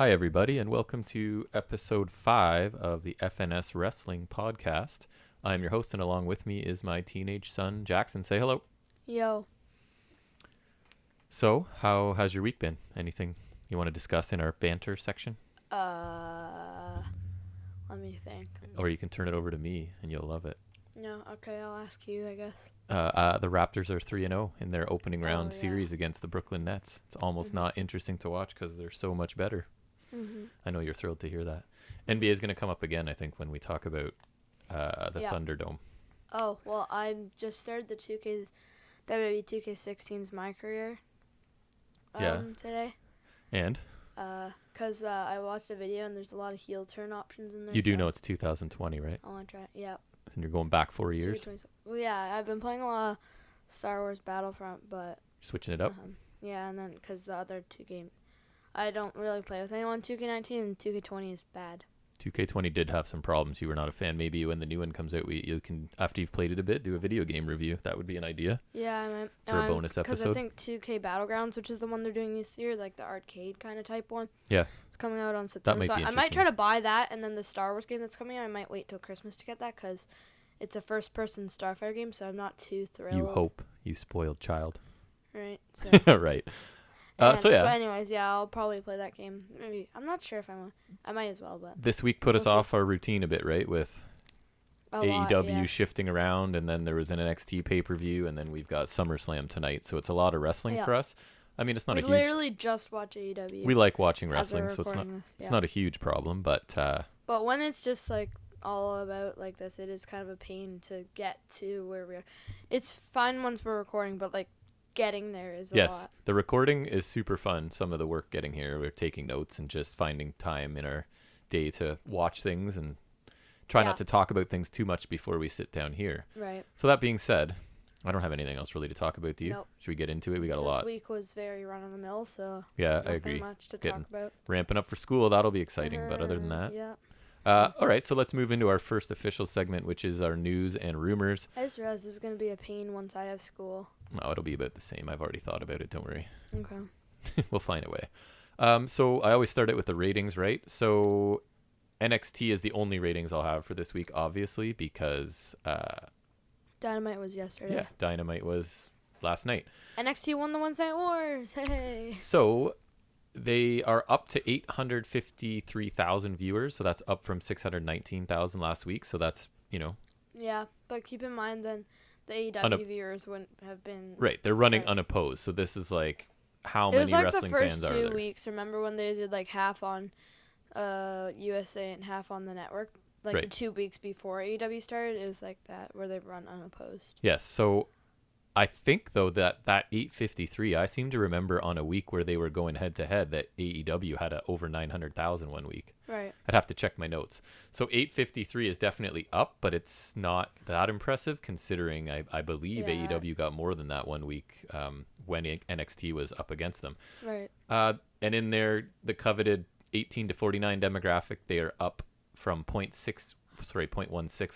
Hi, everybody, and welcome to episode 5 of the FNS Wrestling Podcast. I'm your host, and along with me is my teenage son, Jackson. Say hello. Yo. So, how has your week been? Anything you want to discuss in our banter section? Let me think. Or you can turn it over to me, and you'll love it. No, okay, I'll ask you, I guess. The Raptors are 3-0 in their opening round yeah. series against the Brooklyn Nets. It's almost not interesting to watch because they're so much better. I know you're thrilled to hear that. NBA is going to come up again, I think, when we talk about the Thunderdome. Oh, well, I just started the WWE 2K16's My Career today. And? Because I watched a video and there's a lot of heel turn options in there. You do know it's 2020, right? I want to try it, yeah. And you're going back 4 years? Well, yeah, I've been playing a lot of Star Wars Battlefront, but... Switching it up? Yeah, and then because the other two games... I don't really play with anyone. 2K19 and 2K20 is bad. 2K20 did have some problems. You were not a fan. Maybe when the new one comes out, you can, after you've played it a bit, do a video game review. That would be an idea. Yeah, I might. For a bonus episode. Because I think 2K Battlegrounds, which is the one they're doing this year, like the arcade kind of type one. Yeah. It's coming out on September. That might be I might try to buy that, and then the Star Wars game that's coming out, I might wait till Christmas to get that, because it's a first-person Starfighter game, so I'm not too thrilled. You hope, you spoiled child. Right. So. Right. So anyways, yeah, I'll probably play that game. Maybe I'm not sure if I might as well, but this week put us off our routine a bit, right? With AEW yes. shifting around, and then there was an NXT pay-per-view, and then we've got SummerSlam tonight, so it's a lot of wrestling for us. I mean, it's not a huge... We literally just watch AEW. We like watching wrestling, so it's not a huge problem, but... But when it's just like all about like this, it is kind of a pain to get to where we are. It's fine once we're recording, but like getting there is a lot. Yes, the recording is super fun. Some of the work getting here, we're taking notes and just finding time in our day to watch things and try not to talk about things too much before we sit down here. Right. So that being said, I don't have anything else really to talk about, do you? Nope. Should we get into it? We got a lot. This week was very run-of-the-mill, so yeah, I agree. Much to talk about. Ramping up for school, that'll be exciting. But other than that, yeah. All right, so let's move into our first official segment, which is our news and rumors. I just realized this is going to be a pain once I have school. No, it'll be about the same. I've already thought about it. Don't worry. Okay. We'll find a way. So I always start it with the ratings, right? So NXT is the only ratings I'll have for this week, obviously, because... Dynamite was yesterday. Yeah, Dynamite was last night. NXT won the Wednesday Wars. Hey. So... They are up to 853,000 viewers, so that's up from 619,000 last week. So that's, Yeah, but keep in mind then the AEW viewers wouldn't have been... Right, they're running unopposed. So this is like how many wrestling fans are there? It was like the first 2 weeks. Remember when they did like half on USA and half on the network? Like the 2 weeks before AEW started, it was like that, where they run unopposed. Yes, so... I think, though, that 853, I seem to remember on a week where they were going head-to-head that AEW had over 900,000 one week. Right. I'd have to check my notes. So 853 is definitely up, but it's not that impressive considering I believe AEW got more than that one week when NXT was up against them. Right. And in the coveted 18 to 49 demographic, they are up from 0.16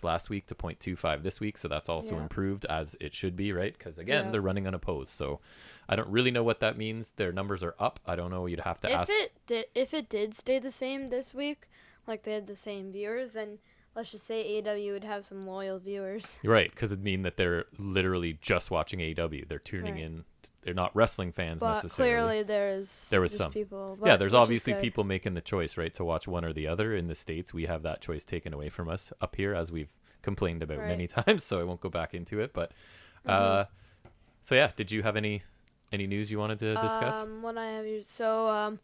last week to 0.25 this week, so that's also improved as it should be, right? Because again, they're running unopposed, so I don't really know what that means. Their numbers are up. I don't know. You'd have to ask. If it did stay the same this week, like they had the same viewers, then let's just say AEW would have some loyal viewers. Right, because it'd mean that they're literally just watching AEW. They're tuning in. They're not wrestling fans necessarily. But clearly there was some people. Yeah, there's obviously people making the choice, right, to watch one or the other. In the States, we have that choice taken away from us up here, as we've complained about many times, so I won't go back into it. But so yeah, did you have any news you wanted to discuss? What I have here, so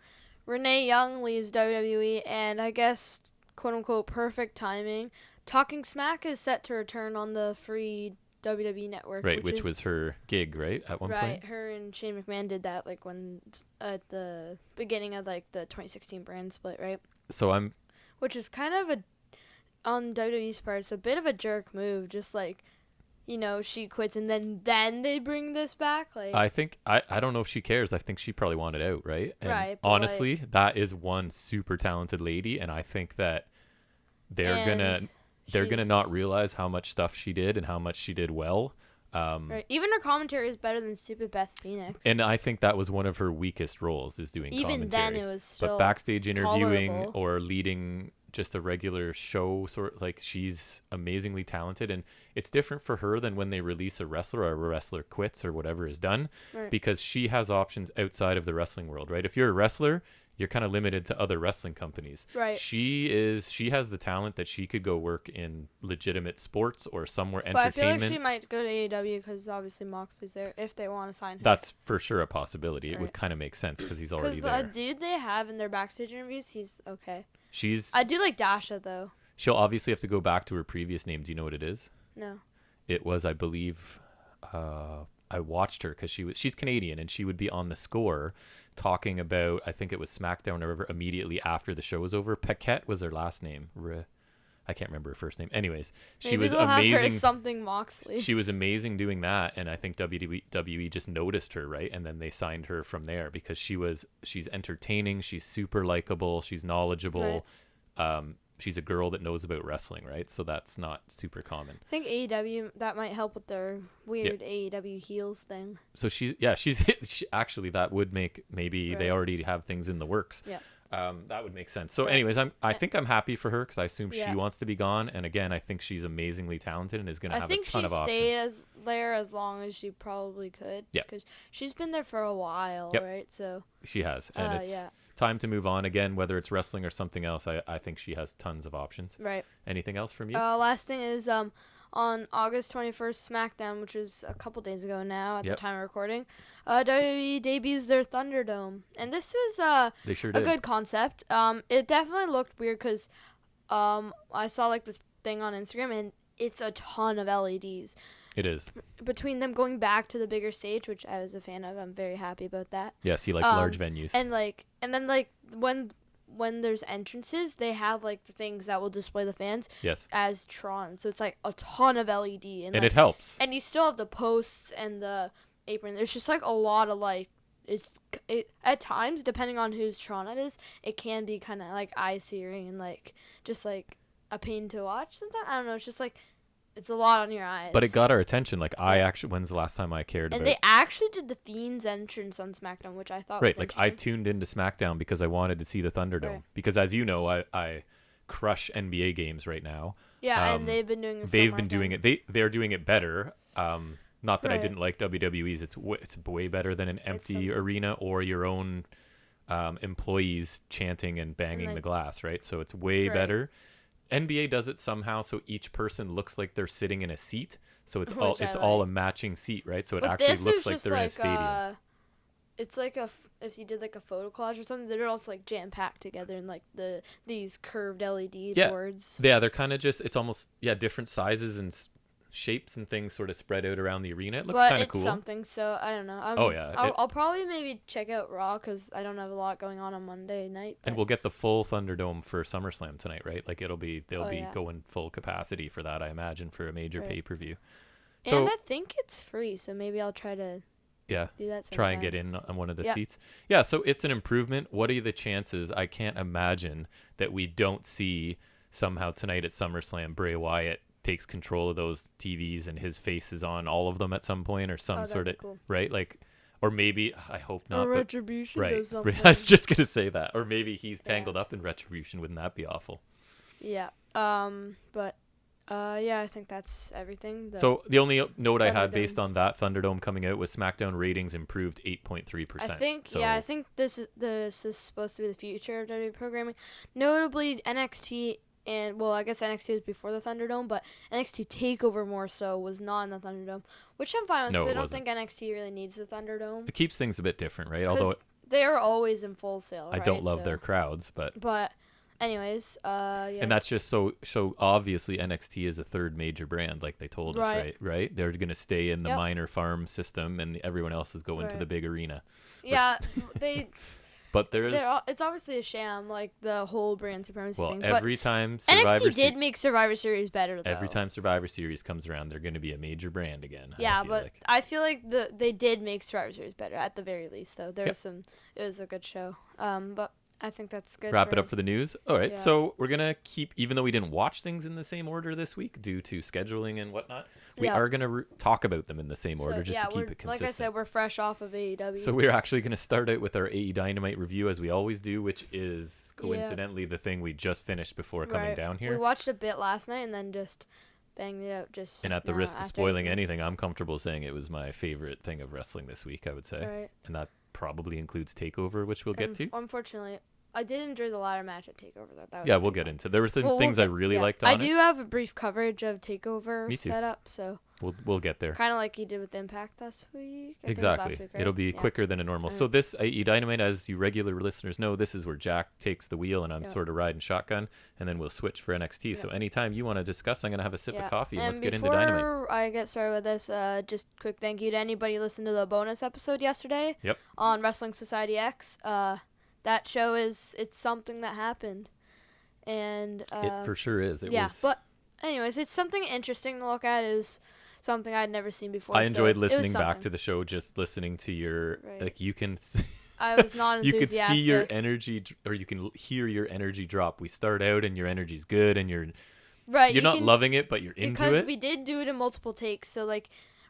Renee Young leaves WWE, and I guess quote unquote perfect timing. Talking Smack is set to return on the free WWE network. Right, which was her gig, right, at one point? Right, her and Shane McMahon did that like when at the beginning of like the 2016 brand split, right? So which is kind of on WWE's part, it's a bit of a jerk move, just like, she quits and then they bring this back. Like I think I don't know if she cares. I think she probably wanted out, right? And right. Honestly, that is one super talented lady, and I think that they're gonna not realize how much stuff she did and how much she did well Right. Even her commentary is better than Stupid Beth Phoenix. And I think that was one of her weakest roles, is doing Even commentary. then, it was still But backstage interviewing tolerable. or leading just a regular show, she's amazingly talented. And it's different for her than when they release a wrestler or a wrestler quits or whatever is done, Right. because she has options outside of the wrestling world, right? If you're a wrestler, you're kind of limited to other wrestling companies. Right. She has the talent that she could go work in legitimate sports or somewhere But I feel like entertainment. she might go to AEW because obviously Moxley's there if they want to sign her. That's for sure a possibility. It Right. would kind of make sense because he's already Because there. the dude they have in their backstage interviews, he's okay. I do like Dasha though. She'll obviously have to go back to her previous name. Do you know what it is? No. It was, I believe, I watched her because she's Canadian, and she would be on the Score talking about, I think it was SmackDown or whatever, immediately after the show was over. Paquette was her last name. I can't remember her first name. Anyways, she was amazing. Have her as something Moxley. She was amazing doing that, and I think WWE just noticed her, right? And then they signed her from there because she's entertaining, she's super likable, she's knowledgeable. Right. She's a girl that knows about wrestling, right? So that's not super common. I think AEW, that might help with their weird AEW heels thing. So she actually, that would make, maybe they already have things in the works. Yeah. That would make sense. So anyways, I think I'm happy for her because I assume Yeah. she wants to be gone. And again, I think she's amazingly talented and is going to have a ton of options. I think she stayed there as long as she probably could. Yeah. Because she's been there for a while, Yep. right? So She has. And it's yeah. time to move on again, whether it's wrestling or something else. I think she has tons of options. Right. Anything else from you? Last thing is on August 21st, SmackDown, which was a couple days ago now at the time of recording, WWE debuts their Thunderdome. And this was They sure a did. good concept. It definitely looked weird because I saw like this thing on Instagram, and it's a ton of LEDs. It is. Between them going back to the bigger stage, which I was a fan of, I'm very happy about that. Yes, he likes large venues. And then when there's entrances, they have like the things that will display the fans. Yes. As Tron, so it's like a ton of LED, and it helps. And you still have the posts and the apron. There's just like a lot of like it at times, depending on whose Tron it is, it can be kind of like eye searing and like just like a pain to watch sometimes. I don't know. It's just like it's a lot on your eyes. But it got our attention. Like when's the last time I cared and about? they actually did the Fiend's entrance on SmackDown, which I thought was like I tuned into SmackDown because I wanted to see the Thunderdome. Right. Because as you know, I crush NBA games right now. Yeah, and they've been doing this. They've been doing it. They're doing it better. Not that I Right. didn't like WWE's. It's way better than an empty arena or your own employees chanting and banging the glass, right? So it's way better. NBA does it somehow so each person looks like they're sitting in a seat. So it's all a matching seat, right? So it actually looks like they're in a stadium. It's like if you did like a photo collage or something, they're also like jam packed together in like these curved LED boards. Yeah, they're kind of just, it's almost different sizes and shapes and things sort of spread out around the arena. It looks kind of cool. But it's something, so I don't know. I'll probably maybe check out Raw because I don't have a lot going on Monday night. And we'll get the full Thunderdome for SummerSlam tonight, right? Like they'll be going full capacity for that, I imagine, for a major pay-per-view. So, and I think it's free, so maybe I'll try to do that sometime. Try and get in on one of the seats. Yeah, so it's an improvement. What are the chances? I can't imagine that we don't see somehow tonight at SummerSlam Bray Wyatt takes control of those TVs and his face is on all of them at some point or some sort of cool. right, like, or maybe I hope not. Or Retribution does something. I was just gonna say that, or maybe he's tangled up in Retribution. Wouldn't that be awful? Yeah. I think that's everything. So the only note I had based on that Thunderdome coming out was SmackDown ratings improved 8.3%. I think this is supposed to be the future of WWE programming. Notably, NXT. And, I guess NXT was before the Thunderdome, but NXT TakeOver more so was not in the Thunderdome, which I'm fine with because I don't think NXT really needs the Thunderdome. It keeps things a bit different, right? Although they are always in Full Sail, I don't love their crowds, but anyways, And that's just so obviously NXT is a third major brand, like they told us, right? They're going to stay in the minor farm system, and everyone else is going to the big arena. Yeah, But it's obviously a sham, like the whole brand supremacy thing. Well, every time Survivor NXT did make Survivor Series better, though. Every time Survivor Series comes around, they're going to be a major brand again. Yeah, I feel like they did make Survivor Series better at the very least, though. It was a good show. But I think that's good. Wrap it up for the news. All right. Yeah. So we're going to keep, even though we didn't watch things in the same order this week due to scheduling and whatnot, we are going to talk about them in the same order just to keep it consistent. Like I said, we're fresh off of AEW. So we're actually going to start out with our AEW Dynamite review as we always do, which is coincidentally the thing we just finished before coming down here. We watched a bit last night and then just banged it out and at the risk of spoiling anything, I'm comfortable saying it was my favorite thing of wrestling this week, I would say. Right. And that probably includes TakeOver, which we'll get to. Unfortunately, I did enjoy the ladder match at TakeOver. That was we'll get into. There were things I really liked on it. I do have a brief coverage of TakeOver setup, so we'll get there. Kind of like you did with Impact last week. Exactly. Last week, right? It'll be quicker than a normal. So this AEW Dynamite, as you regular listeners know, this is where Jack takes the wheel and I'm sort of riding shotgun, and then we'll switch for NXT. So anytime you want to discuss, I'm going to have a sip of coffee and let's get into Dynamite. Before I get started with this, just quick thank you to anybody who listened to the bonus episode yesterday on Wrestling Society X. That show it's something that happened, and it for sure is. But anyways, it's something interesting to look at. Is something I'd never seen before. I enjoyed listening back to the show, just listening to your like you can. I was not you enthusiastic. can see your energy, or you can hear your energy drop. We start out and your energy's good, and you're not loving it, but you're into it. Because we did do it in multiple takes, so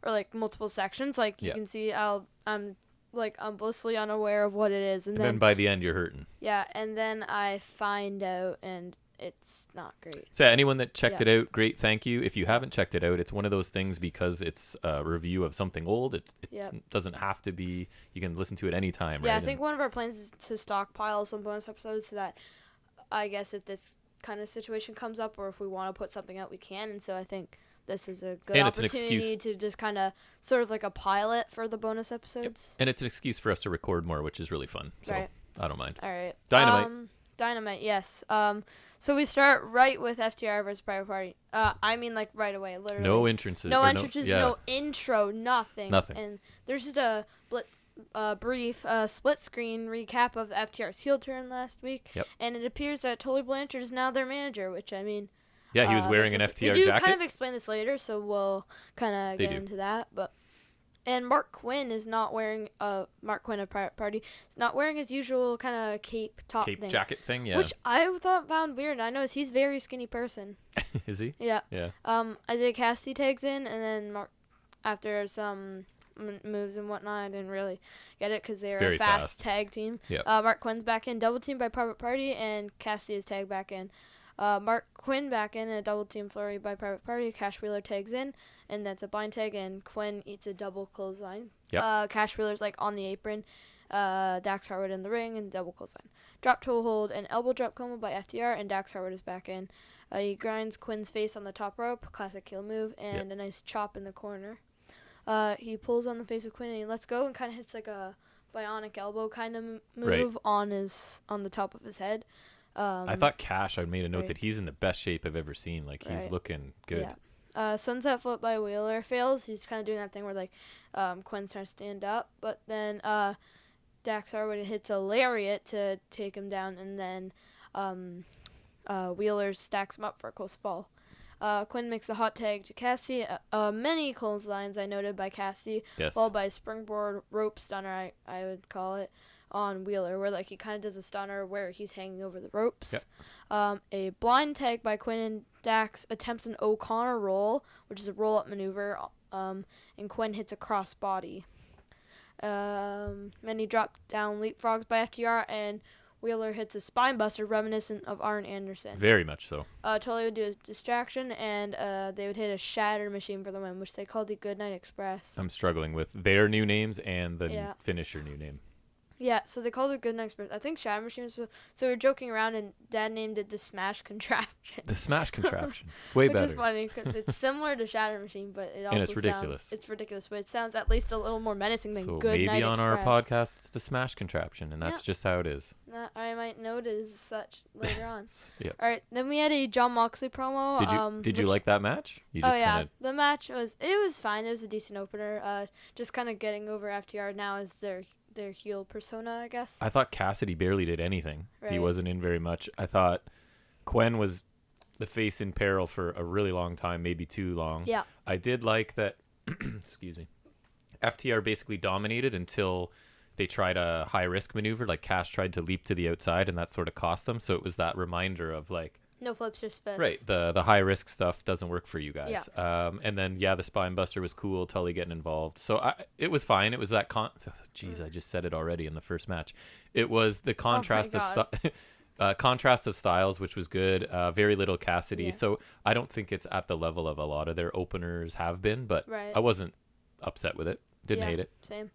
or multiple sections. Like you can see, I'm blissfully unaware of what it is, and then by the end you're hurting. Yeah, and then I find out, and it's not great. So anyone that checked it out, great, thank you. If you haven't checked it out, it's one of those things because it's a review of something old. It doesn't have to be. You can listen to it anytime. Yeah, right? I think one of our plans is to stockpile some bonus episodes so that I guess if this kind of situation comes up, or if we want to put something out, we can. And so I think this is a good opportunity to just kind of sort of like a pilot for the bonus episodes. Yep. And it's an excuse for us to record more, which is really fun. So I don't mind. All right. Dynamite, yes. So we start right with FTR versus Private Party. I mean, like right away, literally. No entrances. No intro, nothing. And there's just a brief split screen recap of FTR's heel turn last week. Yep. And it appears that Tully Blanchard is now their manager, which I mean. Yeah, he was wearing an FTR jacket. They do kind of explain this later, so we'll kind of get into that. And Mark Quinn is not wearing Mark Quinn of Private Party is not wearing his usual kind of cape jacket thing, which I found weird. I noticed he's a very skinny person. Is he? Yeah. Yeah. Isaiah Cassidy tags in, and then Mark, after some moves and whatnot, I didn't really get it because they're a fast tag team. Yep. Mark Quinn's back in, double team by Private Party, and Cassidy is tagged back in. Mark Quinn back in a double team flurry by Private Party. Cash Wheeler tags in, and that's a blind tag, and Quinn eats a double clothesline. Yep. Cash Wheeler's on the apron. Dax Harwood in the ring, and double clothesline. Drop toe hold and elbow drop combo by FTR, and Dax Harwood is back in. He grinds Quinn's face on the top rope, classic heel move, and a nice chop in the corner. He pulls on the face of Quinn, and he lets go and kind of hits like a bionic elbow kind of move on the top of his head. I thought Cash, I made a note that he's in the best shape I've ever seen. He's looking good. Yeah. Sunset flip by Wheeler fails. He's kind of doing that thing where Quinn's trying to stand up, but then Dax Harwood hits a lariat to take him down, and then Wheeler stacks him up for a close fall. Quinn makes the hot tag to Cassidy. Many clotheslines I noted by Cassidy, followed by a springboard rope stunner, I would call it, on Wheeler, where he kind of does a stunner where he's hanging over the ropes. Yep. A blind tag by Quinn, and Dax attempts an O'Connor roll, which is a roll-up maneuver, and Quinn hits a crossbody. Many drop down leapfrogs by FTR, and Wheeler hits a spine buster reminiscent of Arn Anderson. Very much so. Tully would do a distraction, and they would hit a shatter machine for the win, which they called the Goodnight Express. I'm struggling with their new names and the finisher new name. Yeah, so they called it Goodnight Express. I think Shatter Machine was... So we were joking around, and Dad named it the Smash Contraption. The Smash Contraption. It's way better. Which is funny, because it's similar to Shatter Machine, but it also it's ridiculous. It's ridiculous, but it sounds at least a little more menacing than Goodnight Express. So maybe on our podcast, it's the Smash Contraption, and that's just how it is. I might note it as such later on. Yep. All right, then we had a Jon Moxley promo. Did you like that match? The match was fine. It was a decent opener. Just kind of getting over FTR now as their heel persona, I guess. I thought Cassidy barely did anything. Right. He wasn't in very much. I thought Quinn was the face in peril for a really long time, maybe too long. Yeah. I did like that, excuse me, FTR basically dominated until they tried a high risk maneuver, like Cash tried to leap to the outside, and that sort of cost them. So it was that reminder of like, No flips, just fists. right, the high risk stuff doesn't work for you guys. And then the spine buster was cool, Tully getting involved. So it was fine. It was that I just said it already in the first match. It was the contrast contrast of styles, which was good. Very little Cassidy. So I don't think it's at the level of a lot of their openers have been, but I wasn't upset with it. Didn't hate it. Same.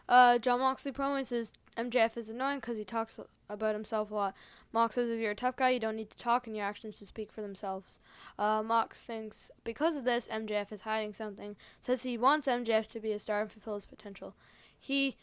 John Moxley promo says MJF is annoying because he talks about himself a lot. Mox says if you're a tough guy, you don't need to talk and your actions to speak for themselves. Mox thinks because of this, MJF is hiding something. Says he wants MJF to be a star and fulfill his potential. He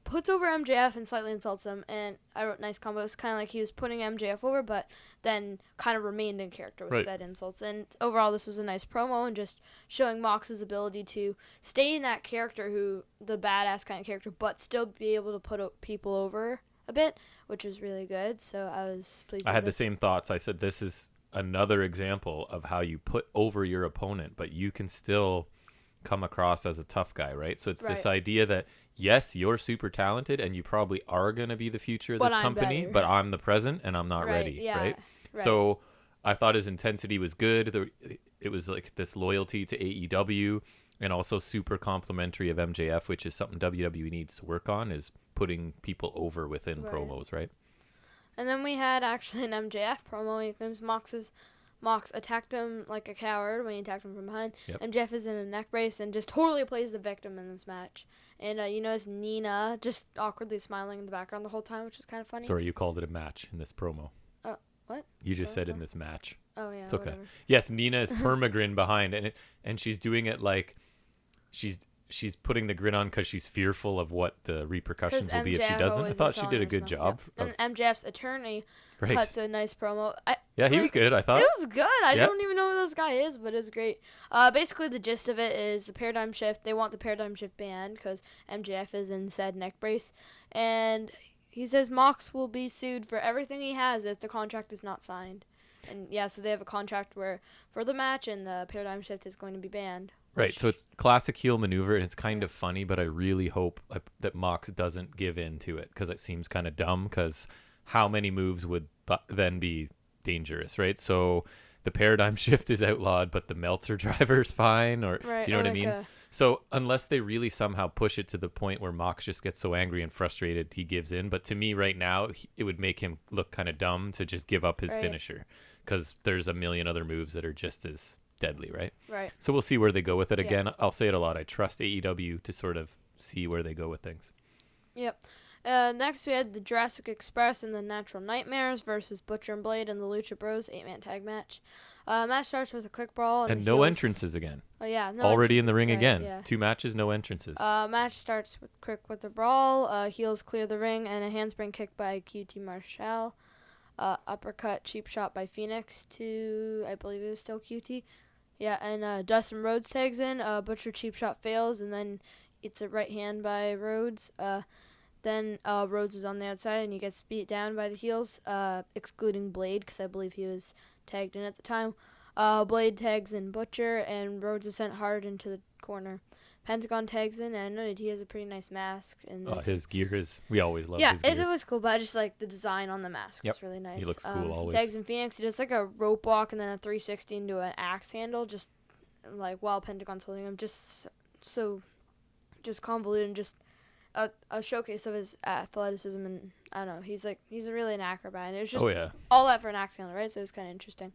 puts over MJF and slightly insults him, and I wrote nice combo. It's kind of like he was putting MJF over, but then kind of remained in character with said insults. And overall, this was a nice promo and just showing Mox's ability to stay in that character, the badass kind of character, but still be able to put people over a bit, which was really good. So I was pleased. I had the same thoughts. I said this is another example of how you put over your opponent, but you can still come across as a tough guy, right? So it's this idea that yes, you're super talented and you probably are going to be the future of this company, but I'm the present and I'm not ready, right? So I thought his intensity was good. It was like this loyalty to AEW and also super complimentary of MJF, which is something WWE needs to work on, is putting people over within promos, right? And then we had actually an MJF promo. He claims Mox attacked him like a coward when he attacked him from behind. MJF is in a neck brace and just totally plays the victim in this match. And it's Nina just awkwardly smiling in the background the whole time, which is kind of funny. Sorry, you called it a match in this promo. What? You just said in this match. Oh, yeah. It's okay. Whatever. Yes, Nina is permagrin behind, and she's doing it like she's putting the grin on because she's fearful of what the repercussions will be if she doesn't. I thought she did a good job. And MJF's attorney cuts a nice promo. He was good, I thought. It was good. I don't even know who this guy is, but it was great. Basically, the gist of it is the paradigm shift. They want the paradigm shift banned because MJF is in said neck brace. And he says Mox will be sued for everything he has if the contract is not signed. And, so they have a contract where for the match and the paradigm shift is going to be banned. Right, so it's classic heel maneuver, and it's kind of funny, but I really hope that Mox doesn't give in to it because it seems kind of dumb because how many moves would then be dangerous, right? So the paradigm shift is outlawed, but the Meltzer driver is fine, or do you know what I mean? So unless they really somehow push it to the point where Mox just gets so angry and frustrated, he gives in. But to me right now, it would make him look kind of dumb to just give up his finisher because there's a million other moves that are just as deadly, right? So we'll see where they go with it. Again, I'll say it a lot. I trust AEW to sort of see where they go with things. Next we had the Jurassic Express and the Natural Nightmares versus Butcher and Blade and the Lucha Bros 8-man tag match. Match starts with a quick brawl and no entrances again. No already in the ring again. 2 matches, no entrances. Match starts with a brawl. Heels clear the ring and a handspring kick by QT Marshall. Uppercut cheap shot by Phoenix to, I believe it was still QT. And Dustin Rhodes tags in. Butcher cheap shot fails, and then it's a right hand by Rhodes. Then Rhodes is on the outside, and he gets beat down by the heels, excluding Blade, because I believe he was tagged in at the time. Blade tags in Butcher, and Rhodes is sent hard into the corner. Pentagon tags in, and I know that he has a pretty nice mask. And his gear is, we always love his gear. Yeah, it was cool, but I just like the design on the mask was really nice. He looks cool always. Tags in Phoenix, he does like a rope walk and then a 360 into an axe handle, just like while Pentagon's holding him, just convoluted and just a showcase of his athleticism, and I don't know, he's really an acrobat, and it was just all that for an axe handle, right? So it was kind of interesting.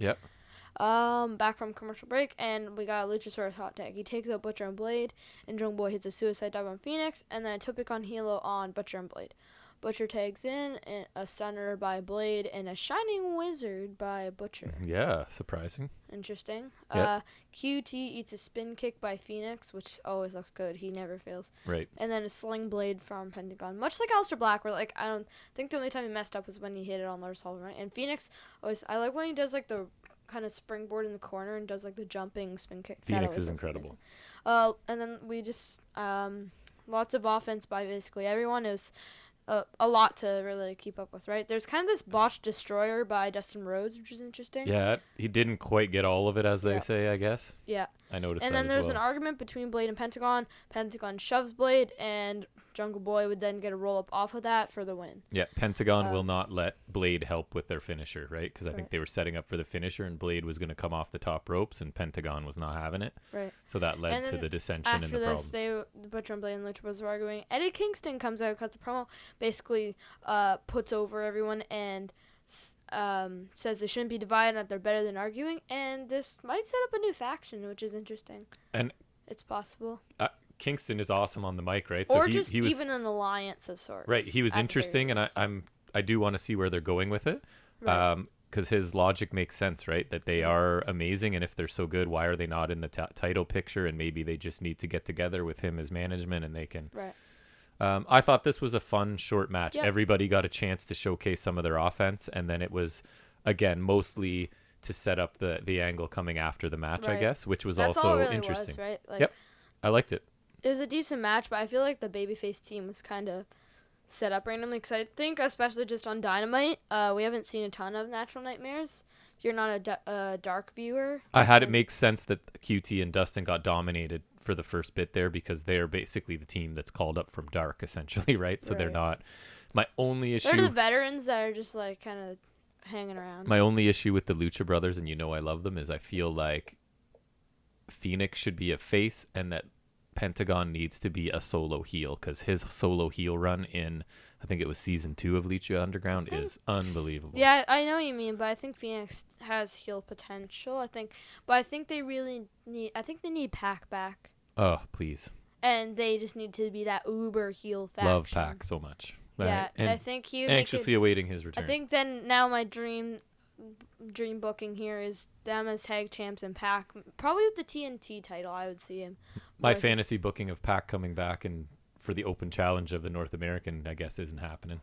Back from commercial break, and we got a Luchasaurus hot tag. He takes out Butcher and Blade, and Jungle Boy hits a suicide dive on Phoenix, and then a Topicon Hilo on Butcher and Blade. Butcher tags in, and a stunner by Blade, and a Shining Wizard by Butcher. Yeah, surprising. Interesting. QT eats a spin kick by Phoenix, which always looks good. He never fails. Right. And then a Sling Blade from Pentagon. Much like Aleister Black, where I don't think the only time he messed up was when he hit it on Lars Sullivan, right? And Phoenix, I like when he does the kind of springboard in the corner and does the jumping spin kick. Phoenix is incredible. And then we just lots of offense by basically everyone. It was a lot to really keep up with, right? There's kind of this botched destroyer by Dustin Rhodes, which is interesting. Yeah, he didn't quite get all of it, as they say, I guess. Yeah. I noticed that. And then there's an argument between Blade and Pentagon. Pentagon shoves Blade, and Jungle Boy would then get a roll up off of that for the win. Yeah, Pentagon will not let Blade help with their finisher, right? Because I think they were setting up for the finisher, and Blade was going to come off the top ropes, and Pentagon was not having it. Right. So that led to the dissension and the problems. After this, the Butcher and Blade and Lucha Bros were arguing. Eddie Kingston comes out, cuts a promo, basically puts over everyone, and says they shouldn't be divided, that they're better than arguing, and this might set up a new faction, which is interesting. And it's possible. Kingston is awesome on the mic, right? Or so he was, even an alliance of sorts. Right, he was interesting, and I do want to see where they're going with it. Right. Because his logic makes sense, right? That they are amazing, and if they're so good, why are they not in the title picture? And maybe they just need to get together with him as management, and they can. Right. I thought this was a fun, short match. Yep. Everybody got a chance to showcase some of their offense, and then it was, again, mostly to set up the angle coming after the match, I guess, which was That's also all it really interesting. Was, right? Like, yep, I liked it. It was a decent match, but I feel like the babyface team was kind of set up randomly, because I think, especially just on Dynamite, we haven't seen a ton of Natural Nightmares. If you're not a Dark viewer. I had it make sense that QT and Dustin got dominated for the first bit there, because they're basically the team that's called up from Dark, essentially, right? So they're not. My only issue. They're the veterans that are just like kind of hanging around. My only issue with the Lucha Brothers, and I love them, is I feel like Phoenix should be a face, and that Pentagon needs to be a solo heel, because his solo heel run in, I think it was season 2 of Lucha Underground, is unbelievable. Yeah, I know what you mean, but I think Phoenix has heel potential. I think they really need. I think they need Pac back. Oh, please. And they just need to be that uber heel faction. Love Pac so much. Yeah, and I think he anxiously awaiting his return. I think then now my dream booking here is them as tag champs and Pac, probably with the TNT title. I would see him. My fantasy booking of Pac coming back and for the open challenge of the North American, I guess, isn't happening.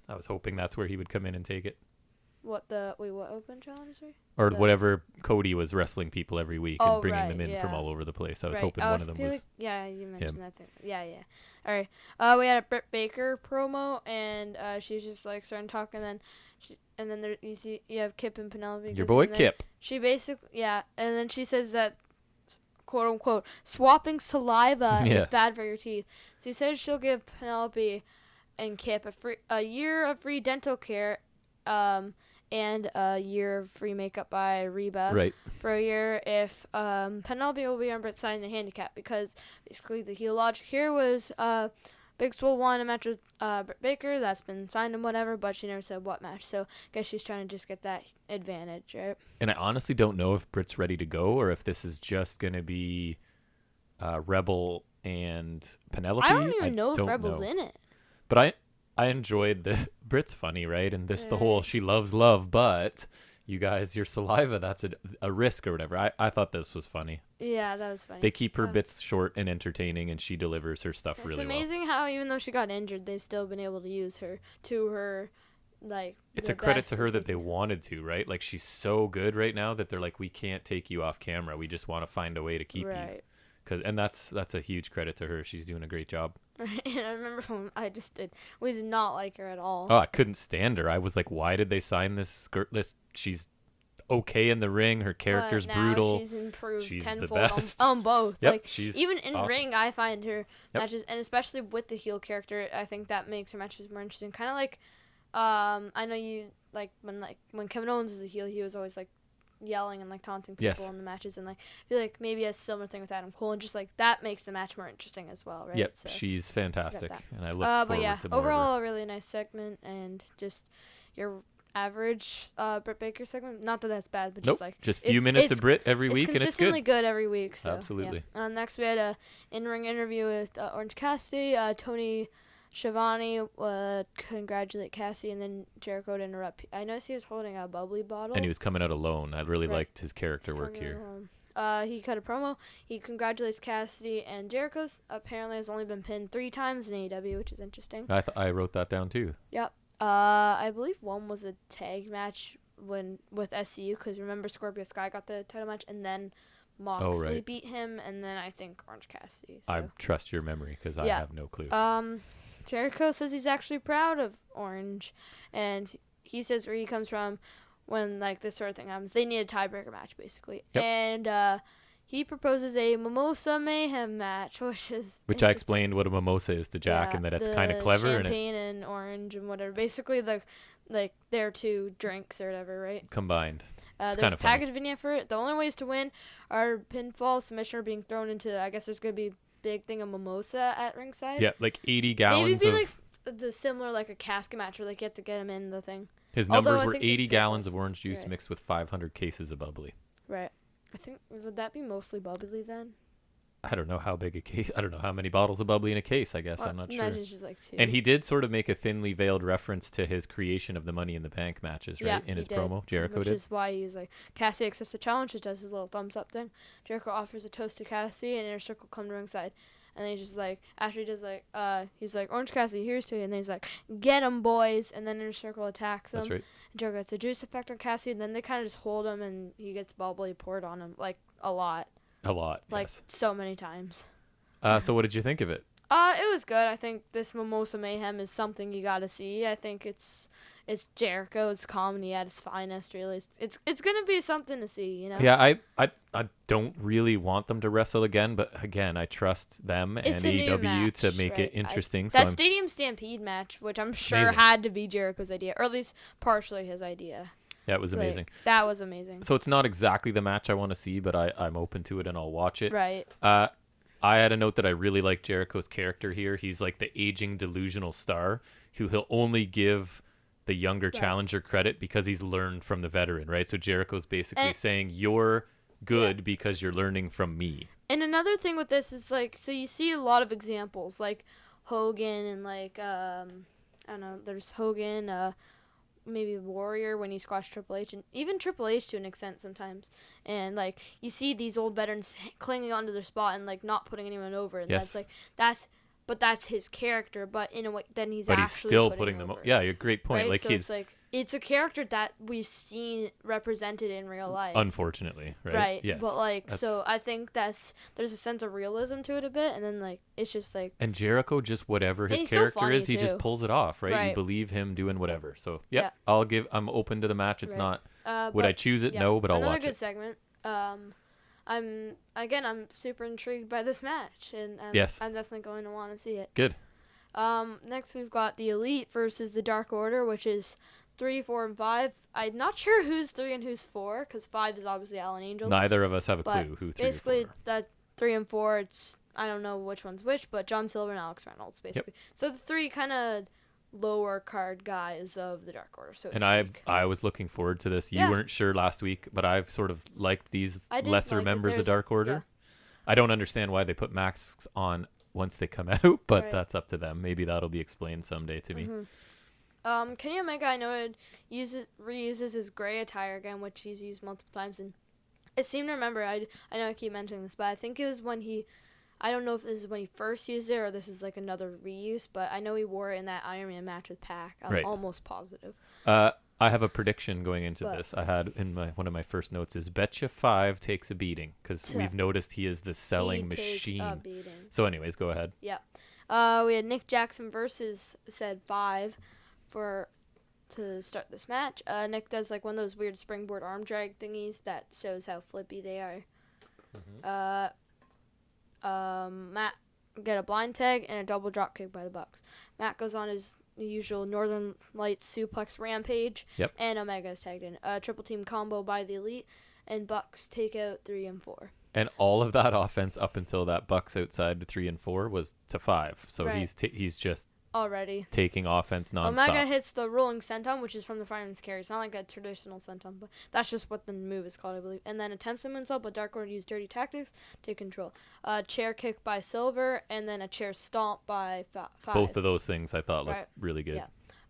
I was hoping that's where he would come in and take it. What open challenge? Or whatever Cody was wrestling people every week and bringing them in from all over the place. I was hoping one of them was. You mentioned that thing. Yeah. All right. We had a Britt Baker promo, and she was just like starting talking, and then there you have Kip and Penelope. Your boy Kip. She basically and then she says that, quote unquote, swapping saliva is bad for your teeth. So she says she'll give Penelope and Kip a year of free dental care, and a year of free makeup by Reba for a year if Penelope will be on Britt's side in the handicap, because basically the heel logic here was Big Swole won a match with Britt Baker. That's been signed and whatever, but she never said what match, so I guess she's trying to just get that advantage, right? And I honestly don't know if Britt's ready to go, or if this is just going to be Rebel and Penelope. I don't even know if Rebel's in it. But I enjoyed the Brit's funny, right? And the whole she loves love, but you guys, your saliva, that's a risk or whatever. I thought this was funny. Yeah, that was funny. They keep her bits short and entertaining, and she delivers her stuff really well. It's amazing how even though she got injured, they've still been able to use her to her, like, it's a credit to her that they wanted to, right? Like, she's so good right now that they're like, we can't take you off camera. We just want to find a way to keep you. And that's a huge credit to her. She's doing a great job. Right. And I remember when we did not like her at all. Oh, I couldn't stand her. I was like, why did they sign this skirtless? She's okay in the ring. Her character's brutal. She's improved tenfold the best. On both. Yep, like, she's even in awesome. ring, I find her matches, and especially with the heel character, I think that makes her matches more interesting. Kind of like, I know you like when Kevin Owens was a heel, he was always like yelling and like taunting people in the matches, and like I feel like maybe a similar thing with Adam Cole, and just like that makes the match more interesting as well, right? Yep, so she's fantastic, and I look forward to more overall of her. A really nice segment, and just your average Britt Baker segment. Not that that's bad, but just few minutes of Britt every week, and it's consistently good every week. So, absolutely. Yeah. Next we had a in-ring interview with Orange Cassidy. Tony Schiavone congratulate Cassie, and then Jericho to interrupt. I noticed he was holding a bubbly bottle. And he was coming out alone. I really liked his character work here. He cut a promo. He congratulates Cassidy, and Jericho apparently has only been pinned 3 times in AEW, which is interesting. I wrote that down too. Yep. I believe one was a tag match with SCU, because remember Scorpio Sky got the title match, and then Moxley beat him, and then I think Orange Cassidy. So. I trust your memory, because I have no clue. Jericho says he's actually proud of Orange, and he says where he comes from when like this sort of thing happens. They need a tiebreaker match basically, and he proposes a Mimosa Mayhem match, which I explained what a mimosa is to Jack, and that it's kind of clever. Champagne and orange and whatever. Basically, their two drinks or whatever, right? Combined. There's a package vignette for it. The only ways to win are pinfall, submission, or being thrown into. I guess there's gonna be a big thing of mimosa at ringside. Yeah, like 80 gallons. Maybe like the similar like a casket match where they get to get him in the thing. His numbers were 80 gallons of orange juice mixed with 500 cases of bubbly. Right. I think, would that be mostly bubbly then? I don't know how big a case. I don't know how many bottles of bubbly in a case, I guess. I'm not sure. Just like 2. And he did sort of make a thinly veiled reference to his creation of the Money in the Bank matches, right? In his promo. Jericho did. Which is why he's like, Cassie accepts the challenge, just does his little thumbs up thing. Jericho offers a toast to Cassie, and Inner Circle come to ringside. And then he's just like, after he does like, he's like, Orange Cassidy, here's to you. And then he's like, get him, boys. And then Inner Circle attacks him. That's right. And Jericho gets a juice effect on Cassidy. And then they kind of just hold him, and he gets bubbly poured on him, like, a lot. Like, yes. so many times. So what did you think of it? It was good. I think this Mimosa Mayhem is something you gotta see. I think it's Jericho's comedy at its finest, really. It's gonna be something to see, you know? Yeah, I don't really want them to wrestle again, but again, I trust them and AEW to make it interesting. That Stadium Stampede match, which I'm sure had to be Jericho's idea, or at least partially his idea. Yeah, it was amazing. That was amazing. So it's not exactly the match I want to see, but I'm open to it and I'll watch it. Right. I had a note that I really like Jericho's character here. He's like the aging delusional star who he'll only give the younger challenger credit because he's learned from the veteran, right? So Jericho's basically saying you're good because you're learning from me. And another thing with this is like, so you see a lot of examples like Hogan and like I don't know, there's Hogan, maybe Warrior when he squashed Triple H, and even Triple H to an extent sometimes. And like you see these old veterans clinging onto their spot and like not putting anyone over, and that's his character. But in a way, then he's still putting them over. Yeah, you're great point. Right? Like so it's a character that we've seen represented in real life. Unfortunately, right? Right. Yes. But like, so I think there's a sense of realism to it a bit, and then like it's just like. And Jericho, just whatever his character is, he just pulls it off, right? You believe him doing whatever. So yeah. I'm open to the match. It's not. Would I choose it? No, but I'll watch it. Another good segment. I'm super intrigued by this match, and I'm definitely going to want to see it. Good. Next we've got the Elite versus the Dark Order, which is 3, 4, and 5. I'm not sure who's 3 and who's 4, because 5 is obviously Allen Angels. Neither of us have a clue who 3 and 4 basically, that 3 and 4, it's, I don't know which one's which, but John Silver and Alex Reynolds, basically. Yep. So the 3 kind of lower card guys of the Dark Order. So I was looking forward to this. You weren't sure last week, but I've sort of liked these lesser members of Dark Order. Yeah. I don't understand why they put masks on once they come out, but that's up to them. Maybe that'll be explained someday to me. Kenny Omega, I know, reuses his gray attire again, which he's used multiple times, and I seem to remember, I know I keep mentioning this, but I think it was when I don't know if this is when he first used it or this is like another reuse, but I know he wore it in that Iron Man match with Pac. I'm almost positive. I have a prediction going into this. I had in one of my first notes is betcha 5 takes a beating, because we've noticed he is the selling machine. Takes a beating. So anyways, go ahead. Yeah. We had Nick Jackson versus said 5 to start this match. Nick does like one of those weird springboard arm drag thingies that shows how flippy they are. Matt get a blind tag and a double drop kick by the Bucks. Matt goes on his usual Northern Lights suplex rampage. Yep. And Omega is tagged in. Triple team combo by the Elite, and Bucks take out 3 and 4. And all of that offense up until that Bucks outside 3 and 4 was to 5. So he's just already taking offense nonstop. Omega hits the rolling senton, which is from the fireman's carry. It's not like a traditional senton, but that's just what the move is called, I believe. And then attempts a moonsault, but Dark Order used dirty tactics to control. Chair kick by Silver, and then a chair stomp by 5. Both of those things I thought looked really good.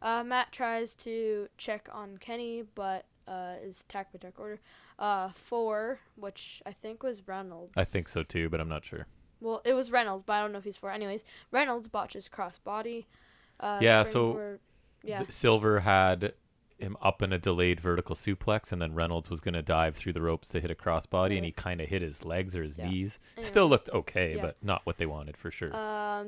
Yeah. Matt tries to check on Kenny, but is attacked by Dark Order. 4, which I think was Reynolds. I think so too, but I'm not sure. Well, it was Reynolds, but I don't know if he's 4. Anyways, Reynolds botches crossbody. Silver had him up in a delayed vertical suplex, and then Reynolds was going to dive through the ropes to hit a crossbody, and he kind of hit his legs or his knees. Anyway, still looked okay, but not what they wanted for sure.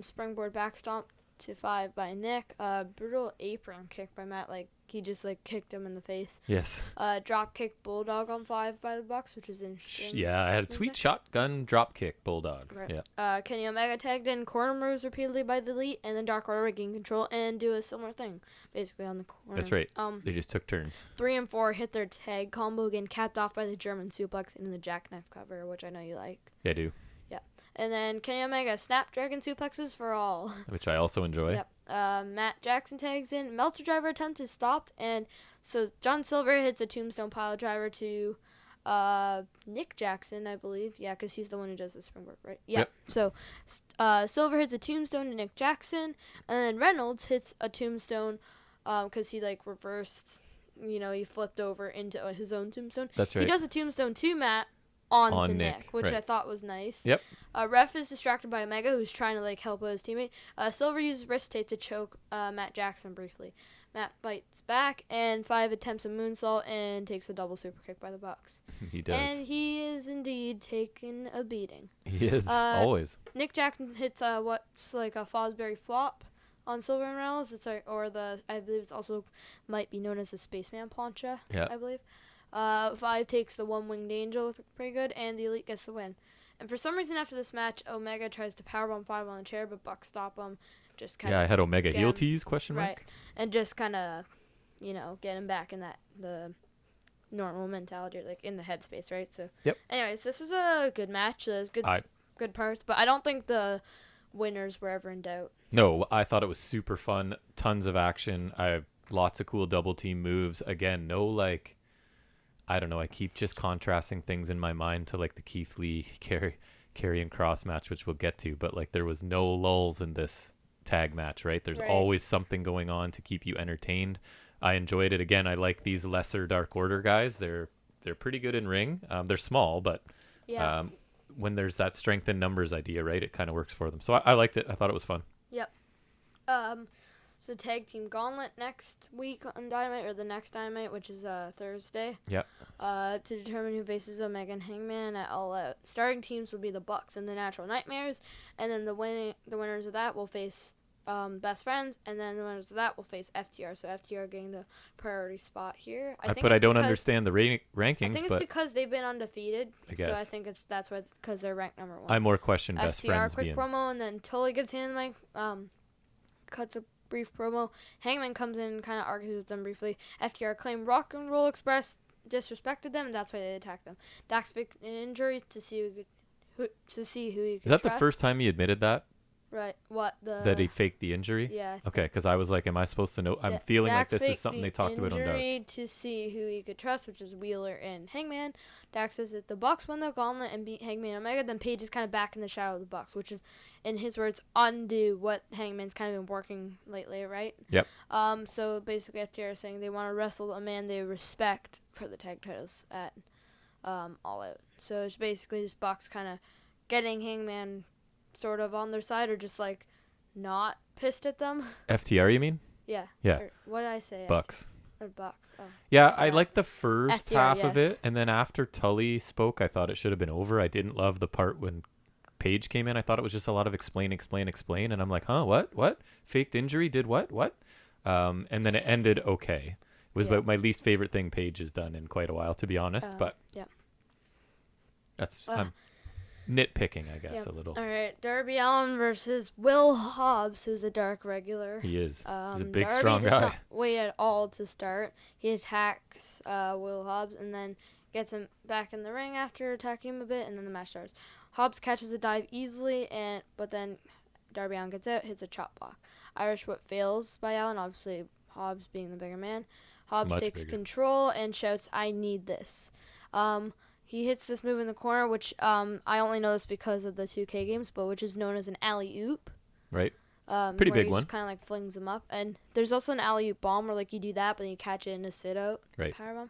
Springboard back stomp 8-5 by Nick. Brutal apron kick by Matt. Like, he just, like, kicked him in the face. Yes. Drop kick Bulldog on 5 by the Bucks, which was interesting. Yeah, I had a sweet shotgun drop kick Bulldog. Right. Yeah. Kenny Omega tagged in corner moves repeatedly by the Elite, and then Dark Order gained control and do a similar thing, basically on the corner. That's right. They just took turns. 3 and 4 hit their tag combo again, capped off by the German suplex and the jackknife cover, which I know you like. Yeah, I do. Yeah. And then Kenny Omega Snapdragon suplexes for all. Which I also enjoy. Yep. Matt Jackson tags in. Meltzer driver attempt is stopped, and so John Silver hits a tombstone pile driver to Nick Jackson, I believe. Yeah, because he's the one who does the springboard, right? Yeah. Yep. So Silver hits a tombstone to Nick Jackson, and then Reynolds hits a tombstone because he, like, reversed, he flipped over into his own tombstone. That's right. He does a tombstone to Matt on Nick, which right. I thought was nice. Yep. Ref is distracted by Omega, who's trying to, like, help his teammate. Silver uses wrist tape to choke Matt Jackson briefly. Matt fights back, and 5 attempts a moonsault and takes a double super kick by the Bucks. He does. And he is indeed taking a beating. He is, always. Nick Jackson hits what's like a Fosbury flop on Silver and Reynolds. It's like, I believe it's also might be known as a Spaceman plancha, I believe. 5 takes the one-winged angel, pretty good, and the Elite gets the win. And for some reason after this match, Omega tries to powerbomb 5 on the chair, but Bucks stop him. Just kind of I had Omega heel tease, question mark. Right, and just kind of, get him back in the normal mentality, or, like, in the headspace, right? So, anyways, this was a good match. There's good parts, but I don't think the winners were ever in doubt. No, I thought it was super fun. Tons of action. Lots of cool double team moves. Again, no, like, I don't know. I keep just contrasting things in my mind to, like, the Keith Lee Karrion Kross match, which we'll get to. But, like, there was no lulls in this tag match, right? There's always something going on to keep you entertained. I enjoyed it. Again, I like these lesser Dark Order guys. They're pretty good in ring. They're small, but when there's that strength in numbers idea, right, it kind of works for them. So I liked it. I thought it was fun. Yep. So tag team gauntlet next week on Dynamite, or the next Dynamite, which is Thursday. Yep. To determine who faces Omega and Hangman at All Out. Starting teams will be the Bucks and the Natural Nightmares, and then the winners of that will face Best Friends, and then the winners of that will face FTR. So FTR getting the priority spot here. But I don't understand the rankings. I think it's because they've been undefeated. I guess. So I think that's why, because they're ranked number 1. I more question Best Friends FTR quick being. promo, and then Tully gets in the mic, cuts a brief promo. Hangman comes in and kind of argues with them briefly. FTR claim Rock and Roll Express disrespected them, and that's why they attacked them. Dax faked an injury to see who he could Is that trust. the first time he admitted that? Right. What the? That he faked the injury? Yeah. Okay, because I was like, am I supposed to know? I'm feeling like this is something they talked about on Dark. Injury to see who he could trust, which is Wheeler and Hangman. Dax says that the Bucks win the gauntlet and beat Hangman and Omega. Then Paige is kind of back in the shadow of the Bucks, which is, in his words, undo what Hangman's kind of been working lately, right? Yep. So basically, FTR is saying they want to wrestle a man they respect for the tag titles at All Out. So it's basically just Bucks kind of getting Hangman sort of on their side, or just, like, not pissed at them. FTR, you mean? Yeah. Yeah. Or what did I say? Bucks. Or Bucks. Oh. Yeah, I liked the first FTR, half of yes. it, and then after Tully spoke, I thought it should have been over. I didn't love the part when Paige came in. I thought it was just a lot of explain, and I'm like, huh, what? Faked injury, did what? And then it ended okay. It was about my least favorite thing Paige has done in quite a while, to be honest, but that's... I'm nitpicking, I guess, a little. All right, Darby Allin versus Will Hobbs, who's a Dark regular. He is. He's a big, Darby strong does guy. Not wait at all to start. He attacks Will Hobbs and then gets him back in the ring after attacking him a bit, and then the match starts. Hobbs catches a dive easily, but then Darby Allin gets out, hits a chop block. Irish whip fails by Allin, obviously Hobbs being the bigger man. Hobbs takes control and shouts, "I need this." He hits this move in the corner, which I only know this because of the 2K games, but which is known as an alley-oop. Right. Pretty big one. Just kind of like flings him up. And there's also an alley-oop bomb where, like, you do that, but then you catch it in a sit-out. Right. Powerbomb.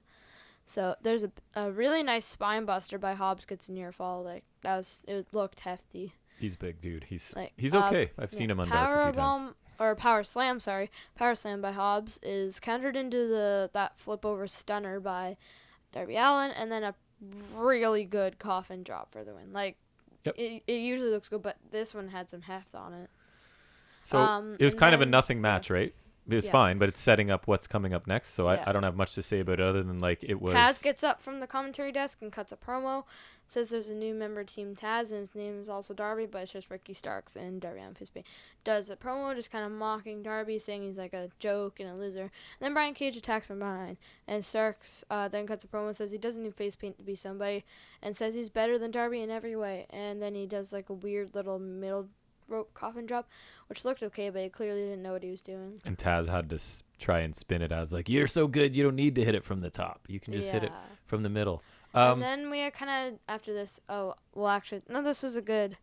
So there's a really nice spine buster by Hobbs, gets a near fall. Like, it looked hefty. He's big, dude. He's like, okay. I've seen him on Dark a few times. Power slam by Hobbs is countered into that flip over stunner by Darby Allin, and then a really good coffin drop for the win. Like, it usually looks good, but this one had some heft on it. So it was kind of a nothing match, right? It was fine, but it's setting up what's coming up next. So I don't have much to say about it other than like it was. Taz gets up from the commentary desk and cuts a promo. Says there's a new member Team Taz and his name is also Darby, but it's just Ricky Starks and Darby Allin Fisby. Does a promo just kind of mocking Darby, saying he's like a joke and a loser. And then Brian Cage attacks from behind, and Starks then cuts a promo, says he doesn't need face paint to be somebody, and says he's better than Darby in every way. And then he does like a weird little middle rope coffin drop, which looked okay, but he clearly didn't know what he was doing. And Taz had to try and spin it as like, you're so good, you don't need to hit it from the top. You can just hit it from the middle. And then we had kind of, after this, this was a good,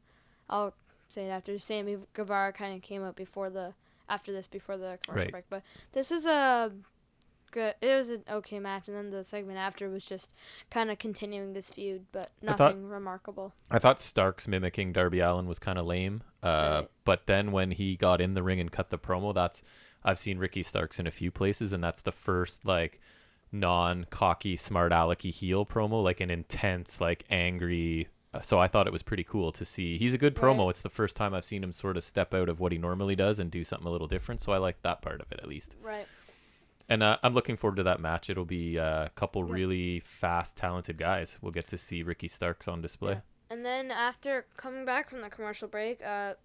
I'll say it after, Sammy Guevara kind of came up before the commercial break. But this is it was an okay match, and then the segment after was just kind of continuing this feud, but nothing remarkable. I thought Starks mimicking Darby Allin was kind of lame, but then when he got in the ring and cut the promo, I've seen Ricky Starks in a few places, and that's the first like non-cocky, smart alecky heel promo, like an intense, like angry. So I thought it was pretty cool to see. He's a good promo. Right. It's the first time I've seen him sort of step out of what he normally does and do something a little different. So I like that part of it at least. Right. And I'm looking forward to that match. It'll be a couple really fast, talented guys. We'll get to see Ricky Starks on display. Yeah. And then after coming back from the commercial break,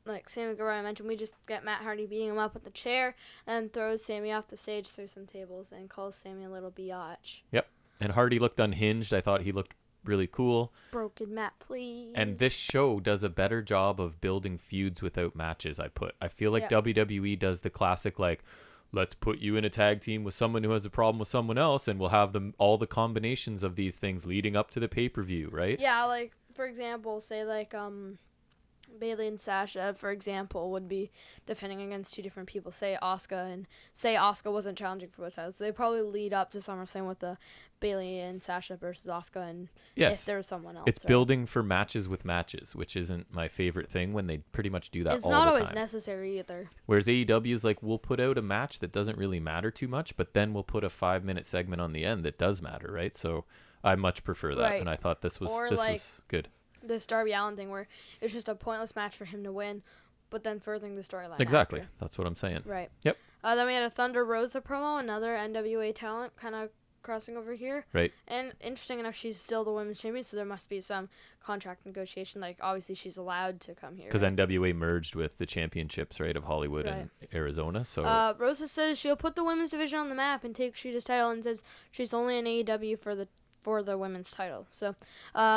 like Sammy Guevara mentioned, we just get Matt Hardy beating him up with the chair and throws Sammy off the stage through some tables and calls Sammy a little biatch. Yep. And Hardy looked unhinged. I thought he looked really cool. Broken Matt, please. And this show does a better job of building feuds without matches, I feel like WWE does the classic, like, let's put you in a tag team with someone who has a problem with someone else, and we'll have all the combinations of these things leading up to the pay-per-view, right? Yeah, like, for example, say, like, Bayley and Sasha, for example, would be defending against two different people. Say Asuka wasn't challenging for both sides. So they probably lead up to SummerSlam with the Bayley and Sasha versus Asuka, and if there was someone else. It's building for matches with matches, which isn't my favorite thing when they pretty much do that all the time. It's not always necessary either. Whereas AEW is like, we'll put out a match that doesn't really matter too much, but then we'll put a 5-minute segment on the end that does matter, right? So I much prefer that, and I thought this was good. This Darby Allin thing where it's just a pointless match for him to win, but then furthering the storyline. Exactly. After. That's what I'm saying. Right. Yep. Then we had a Thunder Rosa promo, another NWA talent kind of crossing over here. Right. And interesting enough, she's still the women's champion, so there must be some contract negotiation. Like, obviously, she's allowed to come here. Because NWA merged with the championships, right, of Hollywood and Arizona. So Rosa says she'll put the women's division on the map and take Sheeta's title, and says she's only in AEW for the women's title. So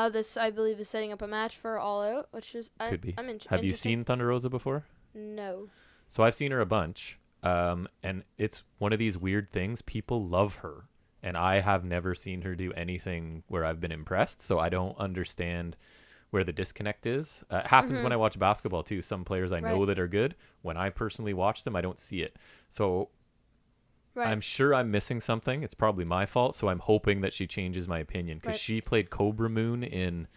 this, I believe, is setting up a match for All Out, which is could be. Have you seen Thunder Rosa before? No. So I've seen her a bunch, and it's one of these weird things. People love her, and I have never seen her do anything where I've been impressed. So I don't understand where the disconnect is. It happens when I watch basketball too. Some players I know that are good. When I personally watch them, I don't see it. So. Right. I'm sure I'm missing something. It's probably my fault, so I'm hoping that she changes my opinion, because she played Cobra Moon in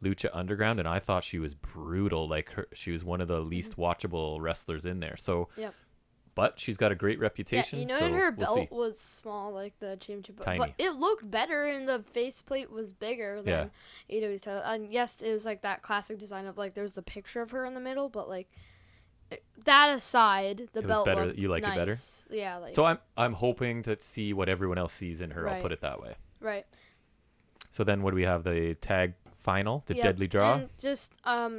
Lucha Underground, and I thought she was brutal. Like, she was one of the least watchable wrestlers in there. So, but she's got a great reputation. Yeah, her belt was small, like the championship, but it looked better, and the faceplate was bigger than AEW's title. And yes, it was like that classic design of like there's the picture of her in the middle, but like. That aside, the belt better. Looked you like nice. it better? Yeah. Like, so I'm hoping to see what everyone else sees in her. I'll put it that way. Right. So then what do we have? The tag final? The Deadly Draw? And just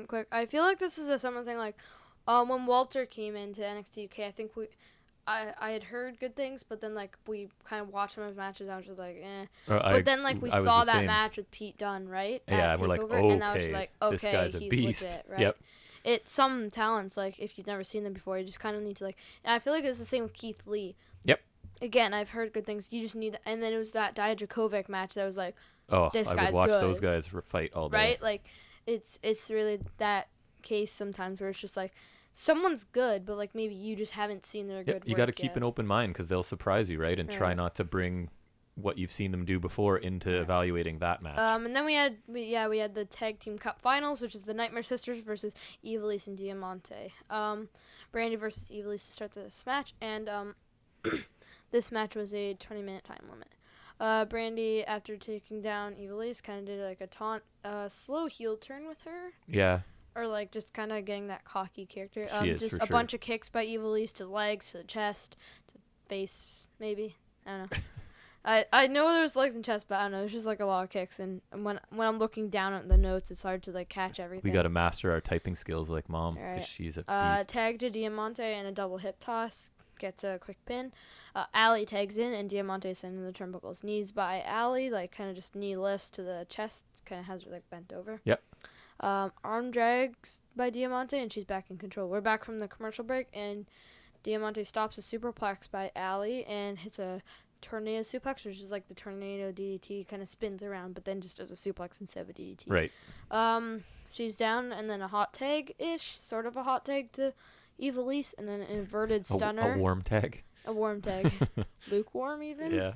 quick, I feel like this is a summer thing. Like when Walter came into NXT UK, I think I had heard good things, but then like we kind of watched some of his matches. I was just like, eh. But then like we saw that match with Pete Dunne, right? Yeah, and we're like, okay, and I was like, okay, this guy's a beast. Legit, right? Yep. It's some talents, like, if you've never seen them before, you just kind of need to, like, and I feel like it's the same with Keith Lee. Yep. Again, I've heard good things. You just need, and then it was that Dijakovic match that was like, this guy's good. I would watch those guys fight all day. Right? Like, it's really that case sometimes where it's just like, someone's good, but, like, maybe you just haven't seen their good work You got to keep an open mind, because they'll surprise you, right? And try not to bring what you've seen them do before into evaluating that match. And then we had the Tag Team Cup Finals, which is the Nightmare Sisters versus Ivelisse and Diamante. Brandy versus Ivelisse to start this match, and this match was a 20-minute time limit. Brandy, after taking down Ivelisse, kind of did like a taunt, slow heel turn with her. Yeah. Or like just kind of getting that cocky character. She is, just for a sure. bunch of kicks by Evil East to the legs, to the chest, to the face, maybe. I don't know. I know there's legs and chest, but I don't know. It's just like a lot of kicks, and when I'm looking down at the notes, it's hard to like catch everything. We got to master our typing skills like Mom, because Right. she's a beast. Tag to Diamante and a double hip toss. Gets a quick pin. Allie tags in, and Diamante sends the turnbuckles. Knees by Allie, like kind of just knee lifts to the chest. Kind of has her like bent over. Yep. Arm drags by Diamante, and she's back in control. We're back from the commercial break, and Diamante stops a superplex by Allie and hits a tornado suplex, which is like the tornado DDT, kind of spins around, but then just does a suplex instead of a DDT. Right. She's down, and then a hot tag-ish, sort of a hot tag to Evil East, and then an inverted stunner. A warm tag. A warm tag. Lukewarm, even? Yeah.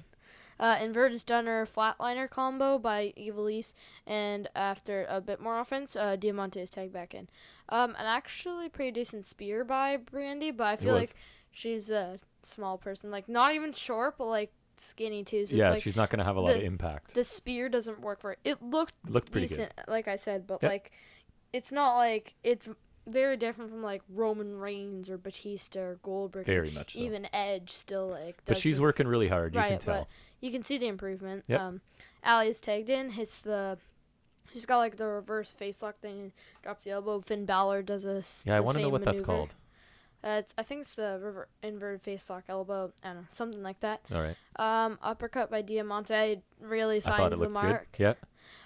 Inverted stunner flatliner combo by Evil East, and after a bit more offense, Diamante is tagged back in. An actually pretty decent spear by Brandy, but I feel like she's a small person, like not even short, but like skinny too. So yeah, it's like she's not going to have a lot of impact. The spear doesn't work for it. It looked pretty decent, good, like I said, but yep. like it's not like it's very different from like Roman Reigns or Batista or Goldberg. Very much so. Even Edge still like. But she's working really hard. You right, can tell. But you can see the improvement. Yep. Allie is tagged in, hits the. She's got like the reverse face lock thing, and drops the elbow. Finn Balor does a. Yeah, I want to know what maneuver. that's called. I think it's the inverted face lock elbow. I don't know, something like that. All right. Uppercut by Diamante really finds I thought it the looked mark. good.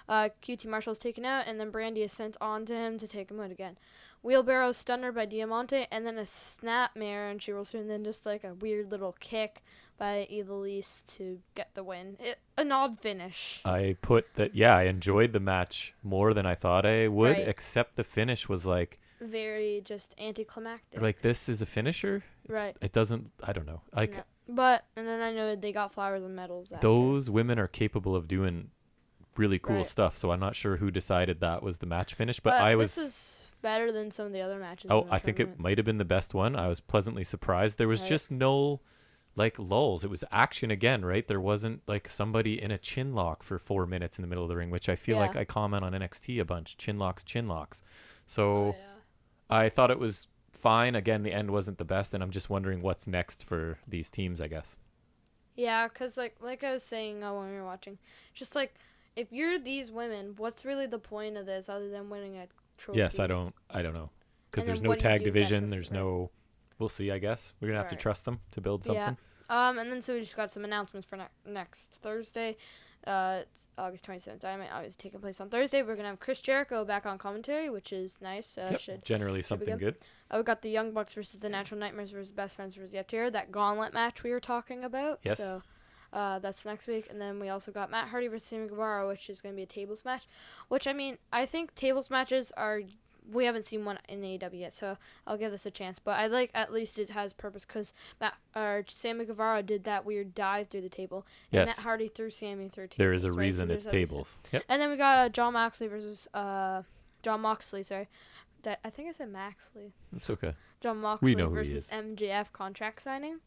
Yeah. QT Marshall's taken out, and then Brandy is sent onto him to take him out again. Wheelbarrow stunner by Diamante, and then a snapmare, and she rolls through, and then just like a weird little kick by Evil East to get the win. An odd finish. I put that. Yeah, I enjoyed the match more than I thought I would, Right. except the finish was like. Very just anticlimactic. Like, this is a finisher? Right. It doesn't. I don't know. Like. No. But and then I know they got flowers and medals. Those women are capable of doing really cool Right. stuff. So I'm not sure who decided that was the match finish, but I was. This is better than some of the other matches. Oh, in the I think it tournament. might have been the best one. I was pleasantly surprised. There was Right. just no like lulls. It was action again, right? There wasn't like somebody in a chin lock for 4 minutes in the middle of the ring, which I feel like I comment on NXT a bunch. Chin locks. So Oh, yeah. I thought it was fine. Again, the end wasn't the best, and I'm just wondering what's next for these teams, I guess. Yeah, because like I was saying when we were watching, just like if you're these women, what's really the point of this other than winning a trophy? Yes, I don't know. Because And there's then no what do you tag do with that division. trophy, There's right? no. We'll see, I guess. We're going to have to Right. trust them to build something. Yeah. And then so we just got some announcements for next Thursday. August 27th Dynamite, obviously taking place on Thursday. We're going to have Chris Jericho back on commentary, which is nice. Yep, generally something good. We got the Young Bucks versus the Natural Nightmares versus Best Friends versus FTR, that gauntlet match we were talking about. Yes. So that's next week. And then we also got Matt Hardy versus Sammy Guevara, which is going to be a tables match. Which, I mean, I think tables matches are... We haven't seen one in AEW yet, so I'll give this a chance. But I like at least it has purpose because Sammy Guevara did that weird dive through the table. And Yes. Matt Hardy threw Sammy through tables. There is a right? reason So it's there's a reason. tables. Yep. And then we got John Moxley versus John Moxley, sorry. I think I said Maxley. It's okay. John Moxley know who he versus is. MJF contract signing.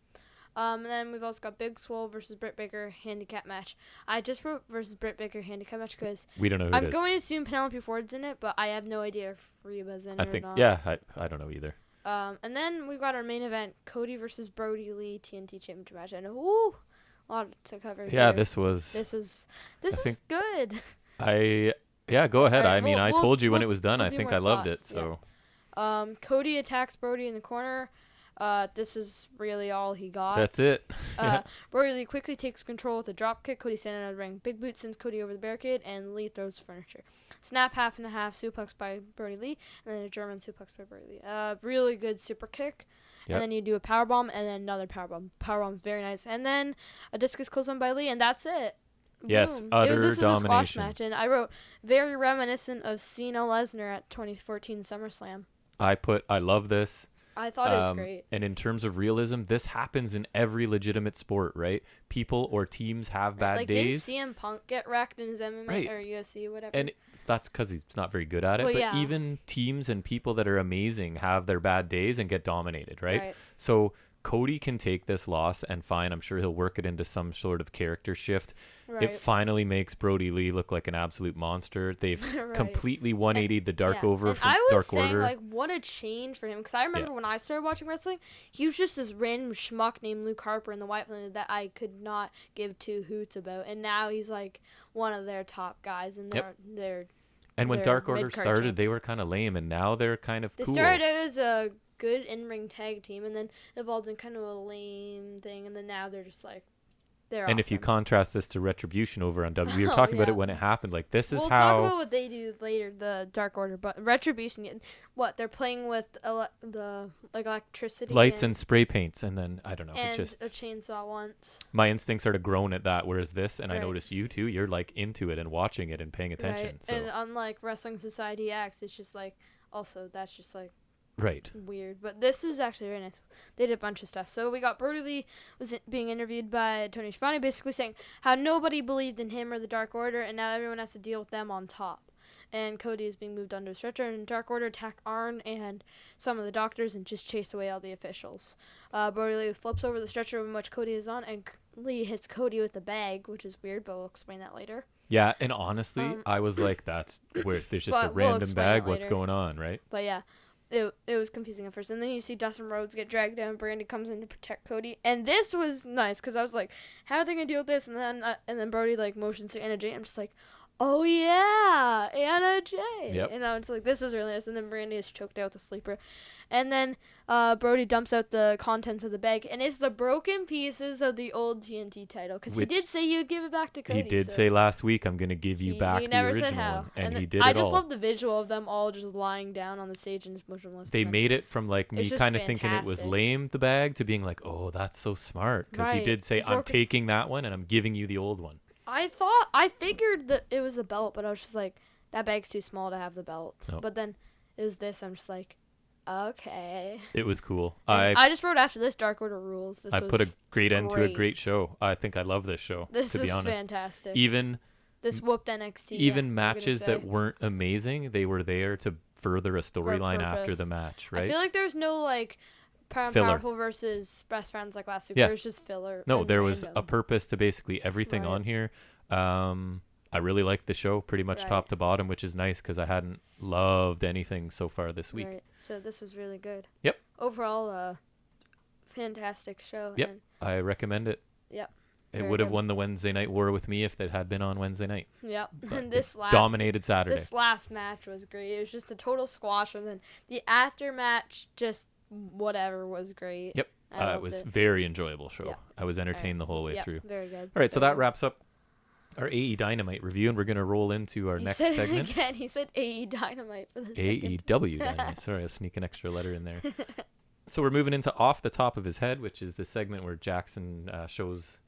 And then we've also got Big Swole versus Britt Baker handicap match. I just wrote versus Britt Baker handicap match because We don't know who I'm it is. going to assume Penelope Ford's in it, but I have no idea if Reba's in I it think, or not. yeah, I don't know either. And then we've got our main event, Cody versus Brody Lee TNT Championship match. And a lot to cover Yeah, here. this was. This was think- good. Yeah, go ahead. Alright, I mean, I we'll- told you when we'll- it was done. we'll I do think more I loved it. thoughts, yeah. So Cody attacks Brody in the corner. This is really all he got. that's it. Brody Lee quickly takes control with a drop kick. Cody standing out of the ring. Big boot sends Cody over the barricade, and Lee throws furniture. Snap half and a half suplex by Brody Lee, and then a German suplex by Brody Lee. Really good super kick. Yep. And then you do a powerbomb, and then another powerbomb. Powerbomb's very nice. And then a discus clothesline by Lee, and that's it. Yes, Boom. utter This was a squash domination. match, and I wrote very reminiscent of Cena Lesnar at 2014 SummerSlam. I love this. I thought it was great. And in terms of realism, this happens in every legitimate sport, right? People or teams have bad Like, days. didn't CM Punk get wrecked in his MMA Right. or UFC, whatever? And that's because he's not very good at it. Well, but yeah. even teams and people that are amazing have their bad days and get dominated, right? Right. So Cody can take this loss and fine. I'm sure he'll work it into some sort of character shift. Right. It finally makes Brody Lee look like an absolute monster. They've Right. completely 180'd the Dark Yeah. over And from I was Dark saying, Order. like, what a change for him. Because I remember when I started watching wrestling, he was just this random schmuck named Luke Harper in the White family that I could not give two hoots about. And now he's, like, one of their top guys. And they're And when their Dark Order mid-card started, champion. they were kind of lame, and now they're kind of They cool. started out as a good in-ring tag team and then evolved in kind of a lame thing. And then now they're just, like, they're And awesome. if you contrast this to Retribution over on W, we were talking about it when it happened. Like, this is we'll how... talk about what they do later, the Dark Order. But Retribution, what, they're playing with the electricity. lights and spray paints, and then, I don't know, and it just... a chainsaw once. My instincts are to groan at that, whereas this, and I Right. notice you too, you're, like, into it and watching it and paying attention. Right. So And unlike Wrestling Society X, it's just, like, also, that's just, like, right. weird. But this was actually very nice. They did a bunch of stuff. So we got Brody Lee was being interviewed by Tony Schiavone, basically saying how nobody believed in him or the Dark Order, and now everyone has to deal with them on top. And Cody is being moved under a stretcher, and Dark Order attack Arn and some of the doctors and just chase away all the officials. Brody Lee flips over the stretcher in which Cody is on, and Lee hits Cody with the bag, which is weird, but we'll explain that later. Yeah, and honestly, I was like, that's weird. There's just a But we'll random explain bag. it What's later. going on, right? But yeah, it was confusing at first. And then you see Dustin Rhodes get dragged down. Brandy comes in to protect Cody. And this was nice because I was like, how are they going to deal with this? And then Brody like motions to Anna Jay. I'm just like, oh yeah, Anna Jay. Yep. And I was like, this is really nice. And then Brandy is choked out with a sleeper. And then Brody dumps out the contents of the bag. And it's the broken pieces of the old TNT title. Because he did say he would give it back to Cody. He did so say last week, I'm going to give you back he the never original said how. one. And he then did I it just all. love the visual of them all just lying down on the stage and just motionless. They and made it from like me It's just kind of thinking it was fantastic. lame, the bag, to being like, oh, that's so smart. Because he Right. did say, I'm Broken- taking that one and I'm giving you the old one. I figured that it was the belt, but I was just like, that bag's too small to have the belt. Oh. But then it was this. I'm just like, okay. It was cool. And I just wrote after this Dark Order rules. This I was put a great end to a great. great show. I think I love this show, This to be was honest. fantastic. Even This whooped NXT. even I'm gonna matches say. that weren't amazing, they were there to further a storyline after purpose. the match, I right? feel like there's no like Filler. powerful versus best friends like last week. Yeah. There was just filler. No, and there was random. a purpose to basically everything Right. on here. I really liked the show pretty much Right. top to bottom, which is nice because I hadn't loved anything so far this week. Right. So this was really good. Yep. Overall, fantastic show. Yep. And I recommend it. Yep. It Very would have good. won the Wednesday night war with me if it had been on Wednesday night. Yep. But And this last dominated Saturday. This last match was great. It was just a total squash, and then the after match, just whatever, was great. Yep. I It loved was it. very enjoyable show. Yeah. I was entertained the whole way Yep, through. Very good. All right, so Very that good. wraps up our AE Dynamite review, and we're going to roll into our You next said segment. it again. He said AE Dynamite for the second. AEW Dynamite. Sorry, I'll sneak an extra letter in there. So we're moving into Off the Top of His Head, which is the segment where Jackson shows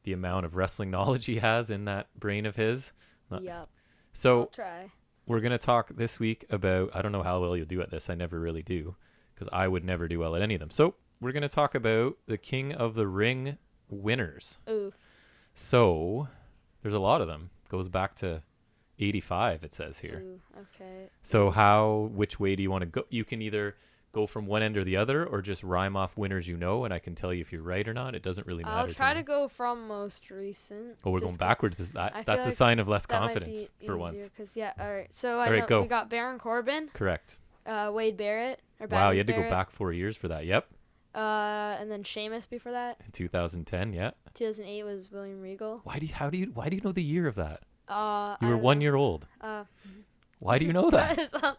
the amount of wrestling knowledge he has in that brain of his. Yep. I'll So try. we're going to talk this week about, I don't know how well you'll do at this. I never really do, because I would never do well at any of them. So we're going to talk about the King of the Ring winners. Oof. So there's a lot of them. Goes back to 85, it says here. Ooh, okay. So which way do you want to go? You can either go from one end or the other, or just rhyme off winners you know, and I can tell you if you're right or not. It doesn't really matter. I'll try me. to go from most recent. Oh, we're just going 'cause backwards. Is I that? feel That's a like sign of less that might confidence be for easier, once. 'cause, yeah, all right. So All I right, know go. we got Baron Corbin, Correct. Wade Barrett, or Wow, Baddies you had to go Barrett, back 4 years for that. Yep. and then Sheamus before that. In 2010, yeah. 2008 was William Regal. Why do you know the year of that? You I were don't 1 know. year old. Uh, Why do you know that? because,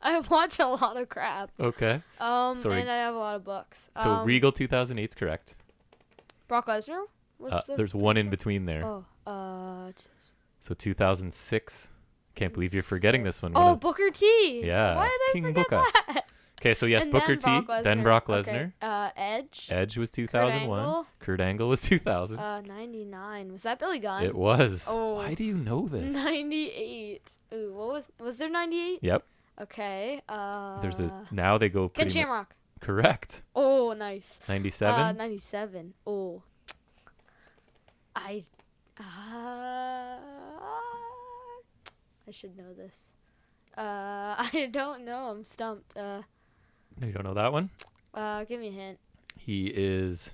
I watch a lot of crap. Okay. Sorry. And I have a lot of books. So Regal 2008 is correct. Brock Lesnar was the There's one in person? between there. Oh, So 2006. Can't believe you're forgetting this one. Oh, Booker T. Yeah, Why did I King forget Booker. that? Okay, so yes, And Booker then T, Brock then Lesnar. Brock Okay. Lesnar. Edge. Edge was 2001. Angle. Kurt Angle was 2000. 99. Was that Billy Gunn? It was. Oh. Why do you know this? 98. Ooh, what was there 98? Yep. Okay. Now they go Ken pretty much Shamrock. correct. Oh, nice. 97. 97. Oh. I should know this. I don't know. I'm stumped. No, you don't know that one? Give me a hint. He is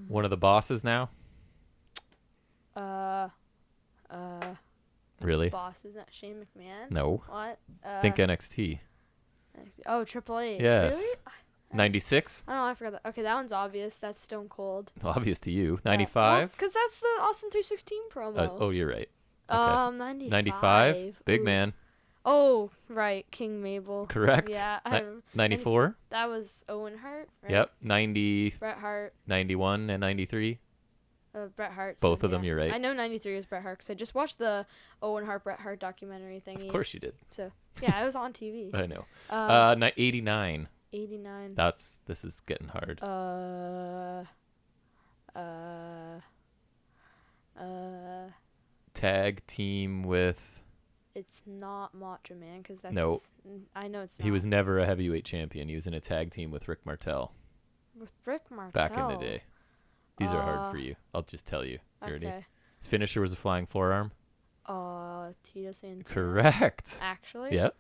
one of the bosses now. Really? Boss, isn't that Shane McMahon? No. What? Think NXT. Oh, Triple H. Yes. Really? 96? I don't know. I forgot that. Okay, that one's obvious. That's Stone Cold. Obvious to you. 95? Because that's the Austin 316 promo. Oh, you're right. Okay. 95. 95? Big man. Oh, right. King Mabel. Correct. Yeah. 94? That was Owen Hart, right? Yep. 90. Bret Hart. 91 and 93? Bret Hart. Both of them, you're right. I know 93 is Bret Hart because I just watched the Owen Hart Bret Hart documentary thingy. Of course you did. So, yeah, it was on TV. I know. 89. 89. This is getting hard. Tag team with... It's not Macho Man because that's... No. I know it's not. He was never a heavyweight champion. He was in a tag team with Rick Martel. With Rick Martel? Back in the day. These are hard for you. I'll just tell you. You ready? His finisher was a flying forearm. Tito Santana. Correct. Actually? Yep.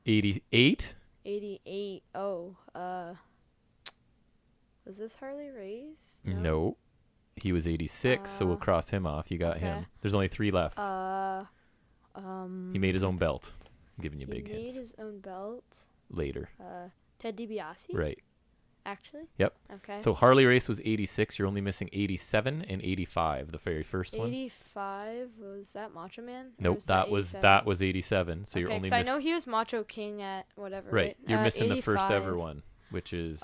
88? 88. Oh. Was this Harley Race? No. He was 86, so we'll cross him off. You got him. There's only 3 left. He made his own belt. I'm giving you big hints. He made his own belt? Later. Ted DiBiase? Right. Actually? Yep. Okay. So Harley Race was 86. You're only missing 87 and 85, the very first one. 85, was that Macho Man? Nope, that was 87. So you're only missing... I know he was Macho King at whatever. Right. You're missing 85. the first ever one, which is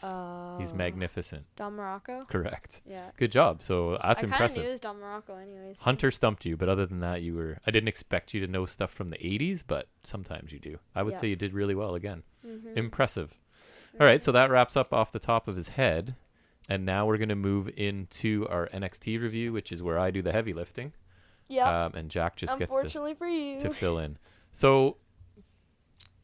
he's magnificent. Don Morocco? Correct. Yeah. Good job. So that's impressive. I kind of knew it was Don Morocco anyways. Hunter stumped you, but other than that, I didn't expect you to know stuff from the 80s, but sometimes you do. I would say you did really well again. Mm-hmm. Impressive. All right, so that wraps up off the top of his head. And now we're going to move into our NXT review, which is where I do the heavy lifting. Yeah. And Jack just gets to fill in. So,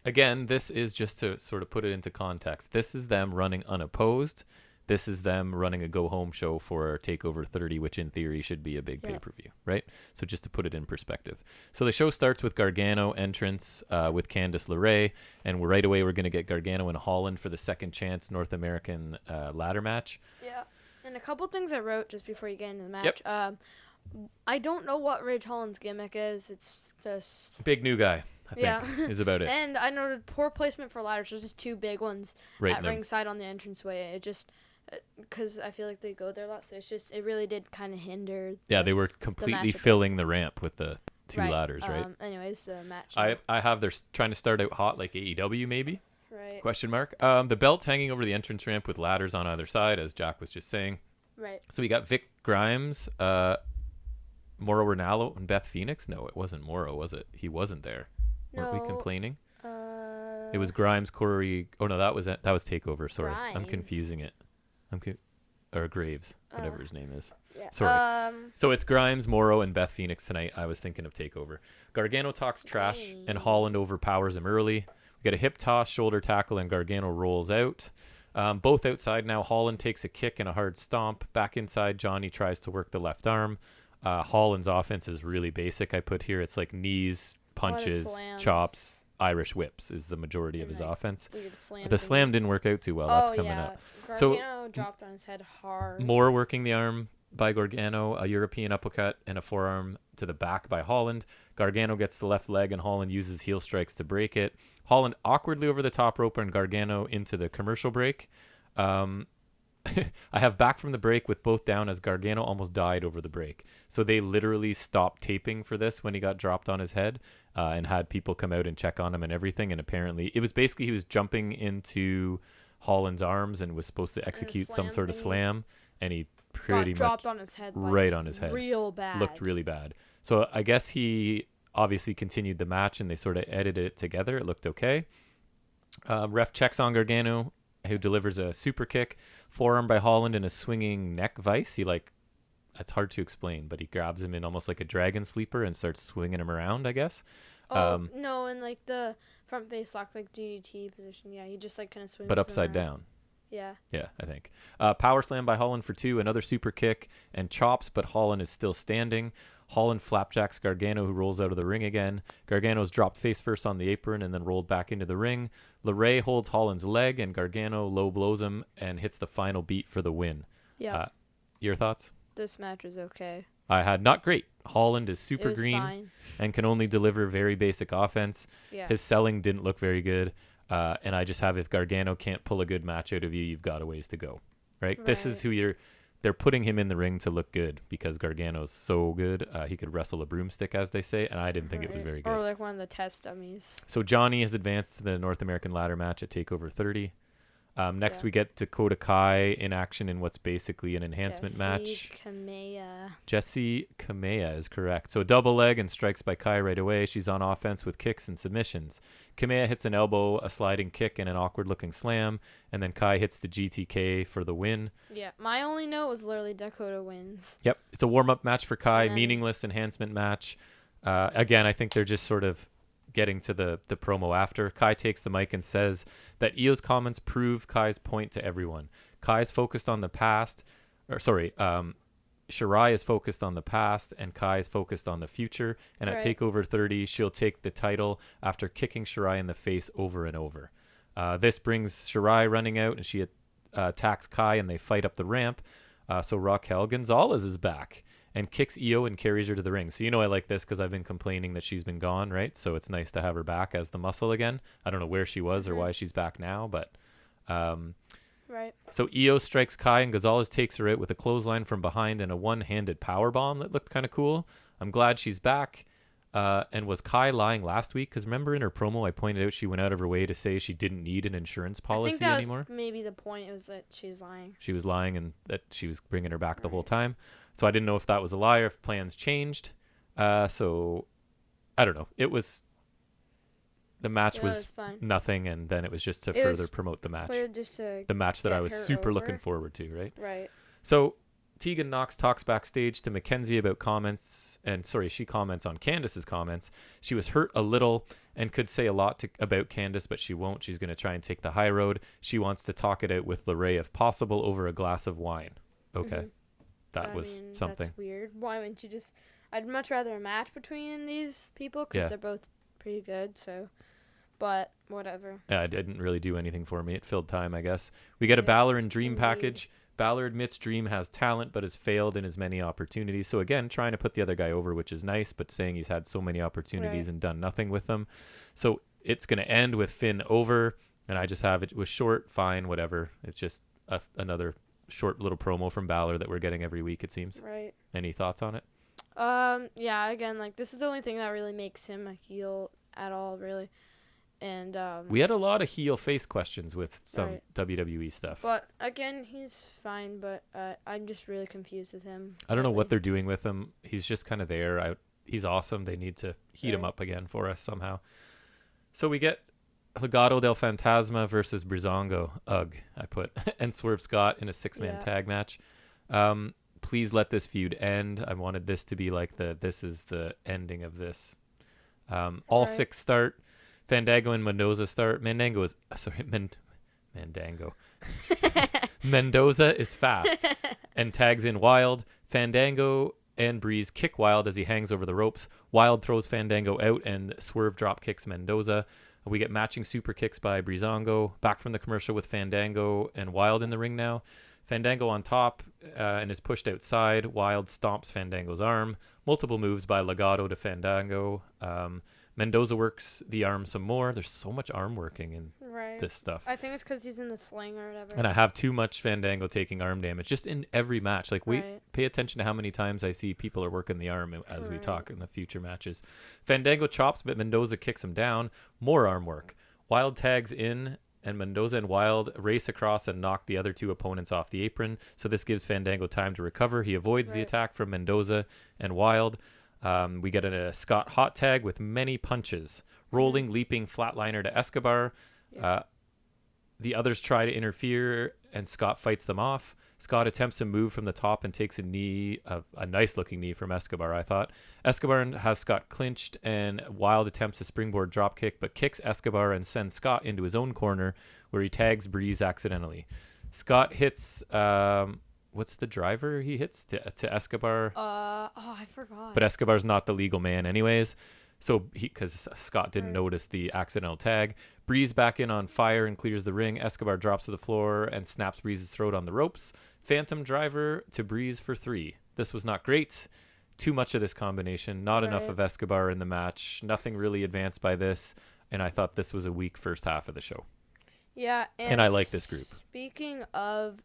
again, this is just to sort of put it into context. This is them running unopposed. This is them running a go-home show for TakeOver 30, which in theory should be a big pay-per-view, right? So just to put it in perspective. So the show starts with Gargano entrance with Candice LeRae, and right away we're going to get Gargano and Holland for the second chance North American ladder match. Yeah. And a couple things I wrote just before you get into the match. Yep. I don't know what Ridge Holland's gimmick is. It's just... Big new guy, I think, is about it. And I noted poor placement for ladders. There's just 2 big ones at ringside on the entranceway. It just... Because I feel like they go there a lot, so it really did kind of hinder. They were completely filling the ramp with the 2 ladders, right? Anyways, the match. I have they're trying to start out hot like AEW maybe. Right. Question mark. The belt's hanging over the entrance ramp with ladders on either side, as Jack was just saying. Right. So we got Vic Grimes, Mauro Ranallo, and Beth Phoenix. No, it wasn't Mauro, was it? He wasn't there. No. Weren't we complaining? It was Grimes, Corey. Oh no, that was TakeOver. Sorry, Grimes. I'm confusing it. Or Graves, whatever his name is. Yeah. Sorry. So it's Grimes, Morrow, and Beth Phoenix tonight. I was thinking of TakeOver. Gargano talks trash, and Holland overpowers him early. We get a hip toss, shoulder tackle, and Gargano rolls out. Both outside now. Holland takes a kick and a hard stomp. Back inside, Johnny tries to work the left arm. Holland's offense is really basic. I put here, it's like knees, punches, chops, Irish whips is the majority of his offense. The slam didn't work out too well. That's coming up. Gargano dropped on his head hard. More working the arm by Gargano, a European uppercut and a forearm to the back by Holland. Gargano gets the left leg and Holland uses heel strikes to break it. Holland awkwardly over the top rope and Gargano into the commercial break. I have back from the break with both down as Gargano almost died over the break. So they literally stopped taping for this when he got dropped on his head and had people come out and check on him and everything. And apparently it was basically he was jumping into Holland's arms and was supposed to execute some sort of slam. And he pretty much dropped on his head. Right on his head. Real bad. Looked really bad. So I guess he obviously continued the match and they sort of edited it together. It looked okay. Ref checks on Gargano, who delivers a super kick, forearm by Holland and a swinging neck vice. It's hard to explain, but he grabs him in almost like a dragon sleeper and starts swinging him around, I guess. No, in like the front face lock, like DDT position. Yeah, he just like kind of swings. But upside down. Yeah. Yeah, I think. Power slam by Holland for 2, another super kick and chops, but Holland is still standing. Holland flapjacks Gargano, who rolls out of the ring again. Gargano's dropped face first on the apron and then rolled back into the ring. LeRae holds Holland's leg, and Gargano low blows him and hits the final beat for the win. Yeah. Your thoughts? This match was okay. I had not great. Holland is super green fine. and can only deliver very basic offense. Yeah. His selling didn't look very good. And I just have, if Gargano can't pull a good match out of you, you've got a ways to go. Right? This is who they're putting him in the ring to look good because Gargano's so good. He could wrestle a broomstick, as they say, and I didn't think it was very good. Or like one of the test dummies. So Johnny has advanced to the North American ladder match at TakeOver 30. Next, we get Dakota Kai in action in what's basically an enhancement match. Jessie Kamea is correct. So a double leg and strikes by Kai right away. She's on offense with kicks and submissions. Kamea hits an elbow, a sliding kick, and an awkward-looking slam. And then Kai hits the GTK for the win. Yeah, my only note was literally Dakota wins. Yep, it's a warm-up match for Kai, meaningless enhancement match. Again, I think they're just sort of getting to the promo after. Kai takes the mic and says that Io's comments prove Kai's point to everyone. Kai's focused on the past, Shirai is focused on the past and Kai is focused on the future. And at TakeOver 30, she'll take the title after kicking Shirai in the face over and over. This brings Shirai running out and she attacks Kai and they fight up the ramp. So Raquel Gonzalez is back and kicks Io and carries her to the ring. So I like this because I've been complaining that she's been gone, right? So it's nice to have her back as the muscle again. I don't know where she was or why she's back now, but... So Io strikes Kai and Gonzalez takes her out with a clothesline from behind and a one-handed powerbomb that looked kind of cool. I'm glad she's back. And was Kai lying last week? Because remember in her promo, I pointed out she went out of her way to say she didn't need an insurance policy anymore. Was maybe the point. It was that she's lying. She was lying and that she was bringing her back the whole time. So I didn't know if that was a lie or if plans changed. So I don't know. The match was nothing, and then it was just to further promote the match. The match that I was super looking forward to, right? Right. So Tegan Knox talks backstage to Mackenzie about comments, she comments on Candice's comments. She was hurt a little and could say a lot about Candice, but she won't. She's going to try and take the high road. She wants to talk it out with LeRae if possible over a glass of wine. Okay. That was something. That's weird. Why wouldn't you just... I'd much rather a match between these people because they're both pretty good, so... But whatever. Yeah, it didn't really do anything for me. It filled time, I guess. We get a Balor and Dream package. Balor admits Dream has talent but has failed in his many opportunities. So again, trying to put the other guy over, which is nice, but saying he's had so many opportunities and done nothing with them. So it's going to end with Finn over, and I just have it was short, fine, whatever. It's just another short little promo from Balor that we're getting every week, it seems. Right. Any thoughts on it? Yeah, again, this is the only thing that really makes him a heel at all, really. And we had a lot of heel face questions with some WWE stuff. But again, he's fine, but I'm just really confused with him. I don't know what they're doing with him. He's just kind of there. He's awesome. They need to heat him up again for us somehow. So we get Legado del Fantasma versus Breezango. Ugh, I put. And Swerve Scott in a 6-man tag match. Please let this feud end. I wanted this to be like this is the ending of this. All 6 start. Fandango and Mendoza start. Mandango. Mendoza is fast and tags in Wild. Fandango and Breeze kick Wild as he hangs over the ropes. Wild throws Fandango out and Swerve drop kicks Mendoza. We get matching super kicks by Breezango. Back from the commercial with Fandango and Wild in the ring now. Fandango on top and is pushed outside. Wild stomps Fandango's arm. Multiple moves by Legado to Fandango. Mendoza works the arm some more. There's so much arm working in this stuff. I think it's because he's in the sling or whatever. And I have too much Fandango taking arm damage just in every match. Like, pay attention to how many times I see people are working the arm as we talk in the future matches. Fandango chops, but Mendoza kicks him down. More arm work. Wild tags in, and Mendoza and Wild race across and knock the other 2 opponents off the apron. So this gives Fandango time to recover. He avoids the attack from Mendoza and Wild. We get a Scott hot tag with many punches. Rolling, leaping, flatliner to Escobar. The others try to interfere, and Scott fights them off. Scott attempts to move from the top and takes a knee, a nice-looking knee from Escobar, I thought. Escobar has Scott clinched, and Wild attempts a springboard dropkick, but kicks Escobar and sends Scott into his own corner, where he tags Breeze accidentally. Scott hits what's the driver he hits to Escobar? I forgot. But Escobar's not the legal man anyways. So because Scott didn't notice the accidental tag. Breeze back in on fire and clears the ring. Escobar drops to the floor and snaps Breeze's throat on the ropes. Phantom driver to Breeze for 3. This was not great. Too much of this combination. Not enough of Escobar in the match. Nothing really advanced by this. And I thought this was a weak first half of the show. Yeah. And I like this group. Speaking of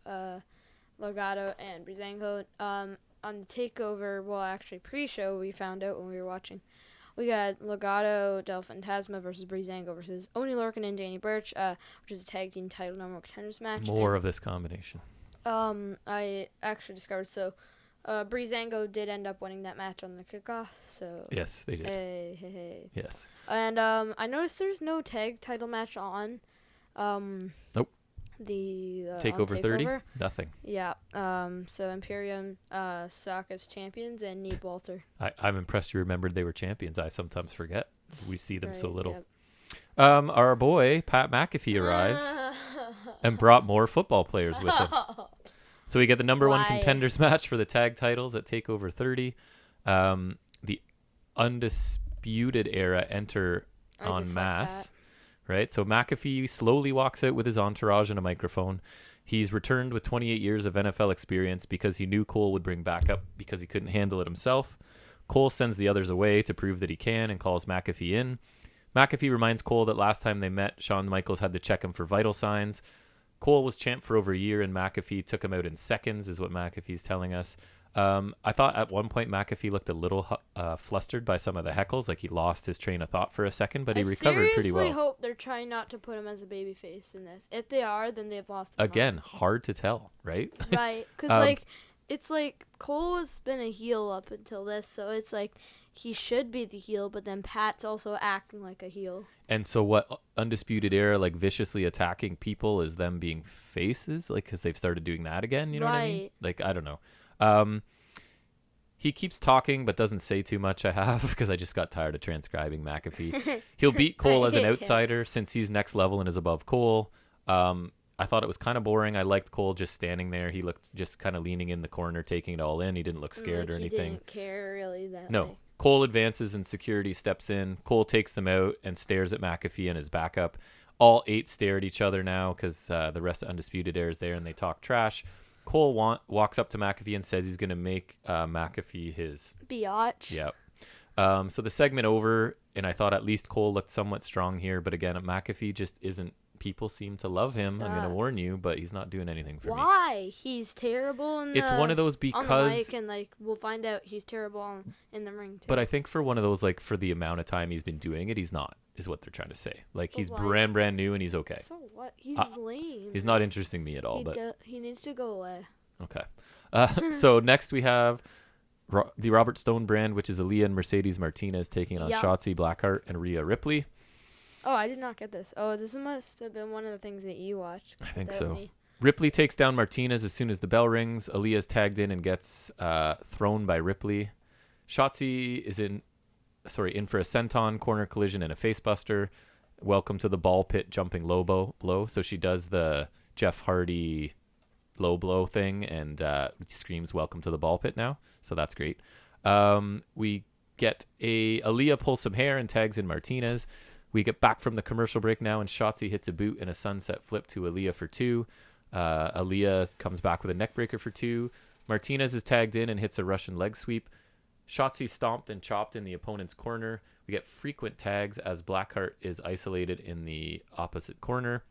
Legado and Breezango, on the Takeover, well, actually pre-show, we found out when we were watching. We got Legado del Fantasma versus Breezango versus Oni Lorcan and Danny Burch, which is a tag team title number contenders match. More of this combination. I actually discovered Breezango did end up winning that match on the kickoff. So yes, they did. Hey. Yes. And I noticed there's no tag title match on. Nope. The Takeover 30. Nothing. Yeah. So Imperium suck as champions and need Walter. I'm impressed you remembered they were champions. I sometimes forget. We see them so little. Yep. Our boy Pat McAfee arrives and brought more football players with him. So we get the number one contenders match for the tag titles at Takeover 30. The Undisputed Era enter en masse. Right, so McAfee slowly walks out with his entourage and a microphone. He's returned with 28 years of NFL experience because he knew Cole would bring back up because he couldn't handle it himself. Cole sends the others away to prove that he can and calls McAfee in. McAfee reminds Cole that last time they met, Shawn Michaels had to check him for vital signs. Cole was champ for over a year and McAfee took him out in seconds, is what McAfee's telling us. I thought at one point McAfee looked a little flustered by some of the heckles, like he lost his train of thought for a second, but he recovered pretty well. I seriously hope they're trying not to put him as a babyface in this. If they are, then they've lost him. Again, hard to tell, right? Right, because it's like Cole has been a heel up until this, so it's like he should be the heel, but then Pat's also acting like a heel. And so what Undisputed Era, like viciously attacking people, is them being faces, like because they've started doing that again, you know what I mean? Like, I don't know. He keeps talking but doesn't say too much, because I just got tired of transcribing McAfee. He'll beat Cole as an outsider since he's next level and is above Cole. I thought it was kind of boring. I liked Cole just standing there. He looked just kind of leaning in the corner, taking it all in. He didn't look scared or anything. He didn't care really that No. way. Cole advances and security steps in. Cole takes them out and stares at McAfee and his backup. All 8 stare at each other now because the rest of Undisputed Era is there and they talk trash. Cole walks up to McAfee and says he's going to make McAfee his biatch. Yep. So the segment over, and I thought at least Cole looked somewhat strong here, but again, McAfee just isn't. People seem to love him. I'm going to warn you, but he's not doing anything for me. Why? He's terrible it's one of those because on the mic, and we'll find out he's terrible in the ring too. But I think for one of those, for the amount of time he's been doing it, he's not, is what they're trying to say. He's brand new and he's okay. So what? He's lame. He's not interesting me at all. He needs to go away. Okay. So next we have the Robert Stone brand, which is Aaliyah and Mercedes Martinez taking on Shotzi Blackheart and Rhea Ripley. Oh, I did not get this. Oh, this must have been one of the things that you watched. I think so. Ripley takes down Martinez as soon as the bell rings. Aaliyah's tagged in and gets thrown by Ripley. Shotzi is in for a senton, corner collision, and a facebuster. Welcome to the ball pit jumping low blow. So she does the Jeff Hardy low blow thing and screams welcome to the ball pit now. So that's great. We get Aaliyah pulls some hair and tags in Martinez. We get back from the commercial break now, and Shotzi hits a boot and a sunset flip to Aaliyah for 2. Aaliyah comes back with a neckbreaker for 2. Martinez is tagged in and hits a Russian leg sweep. Shotzi stomped and chopped in the opponent's corner. We get frequent tags as Blackheart is isolated in the opposite corner.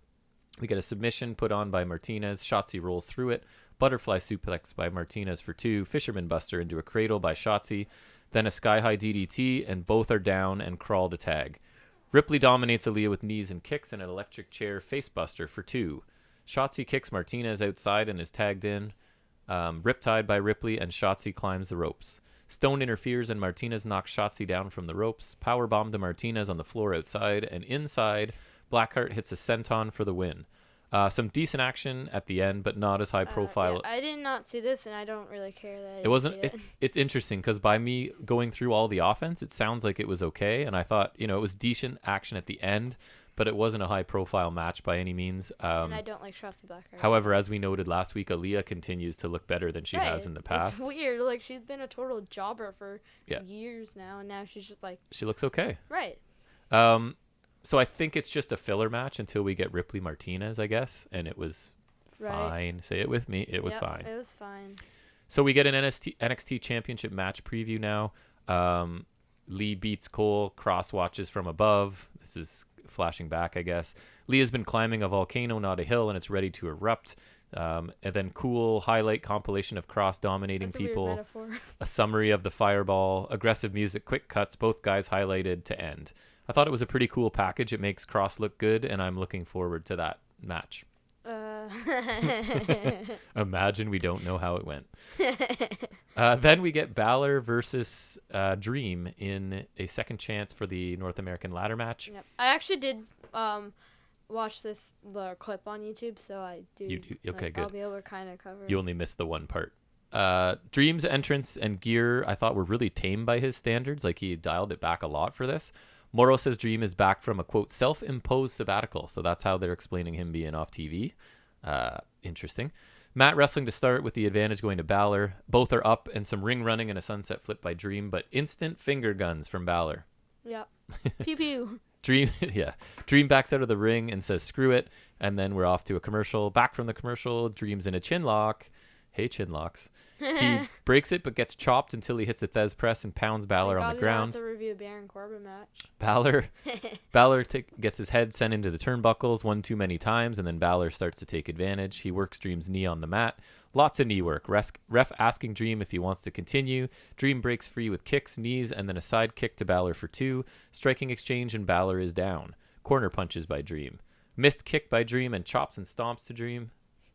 We get a submission put on by Martinez. Shotzi rolls through it. Butterfly suplex by Martinez for 2. Fisherman buster into a cradle by Shotzi. Then a sky-high DDT, and both are down and crawl to tag. Ripley dominates Aaliyah with knees and kicks and an electric chair facebuster for 2. Shotzi kicks Martinez outside and is tagged in. Riptide by Ripley, and Shotzi climbs the ropes. Stone interferes and Martinez knocks Shotzi down from the ropes. Powerbomb to Martinez on the floor outside, and inside, Blackheart hits a senton for the win. Some decent action at the end, but not as high profile. Yeah, I did not see this, and I don't really care that it wasn't. It's interesting because by me going through all the offense, it sounds like it was okay, and I thought it was decent action at the end, but it wasn't a high-profile match by any means. And I don't like Shotzi Blackheart. However, as we noted last week, Aaliyah continues to look better than she has in the past. It's weird. Like, she's been a total jobber for years now, and now she's just like... She looks okay. Right. So I think it's just a filler match until we get Ripley Martinez, I guess, and it was fine. Say it with me. It was fine. It was fine. So we get an NXT Championship match preview now. Lee beats Cole, cross watches from above. This is flashing back, I guess. Lee has been climbing a volcano, not a hill, and it's ready to erupt. And then cool highlight compilation of cross dominating people. A summary of the fireball, aggressive music, quick cuts, both guys highlighted to end. I thought it was a pretty cool package. It makes Cross look good, and I'm looking forward to that match. Imagine we don't know how it went. Then we get Balor versus Dream in a second chance for the North American ladder match. Yep. I actually did watch the clip on YouTube, so I do. You do? Okay, good. I'll be able to kind of cover. You only missed the one part. Dream's entrance and gear I thought were really tame by his standards. Like, he dialed it back a lot for this. Morrow says Dream is back from a, quote, self-imposed sabbatical. So that's how they're explaining him being off TV. Interesting. Matt wrestling to start with the advantage going to Balor. Both are up and some ring running and a sunset flip by Dream, but instant finger guns from Balor. Yep. Pew pew. Dream backs out of the ring and says screw it, and then we're off to a commercial. Back from the commercial, Dream's in a chin lock. Hey, chin locks. He breaks it but gets chopped until he hits a Thez press and pounds Balor on the ground. To review a Baron Corbin match. Balor gets his head sent into the turnbuckles one too many times, and then Balor starts to take advantage. He works Dream's knee on the mat. Lots of knee work. Ref asking Dream if he wants to continue. Dream breaks free with kicks, knees, and then a side kick to Balor for 2. Striking exchange, and Balor is down. Corner punches by Dream. Missed kick by Dream and chops and stomps to Dream.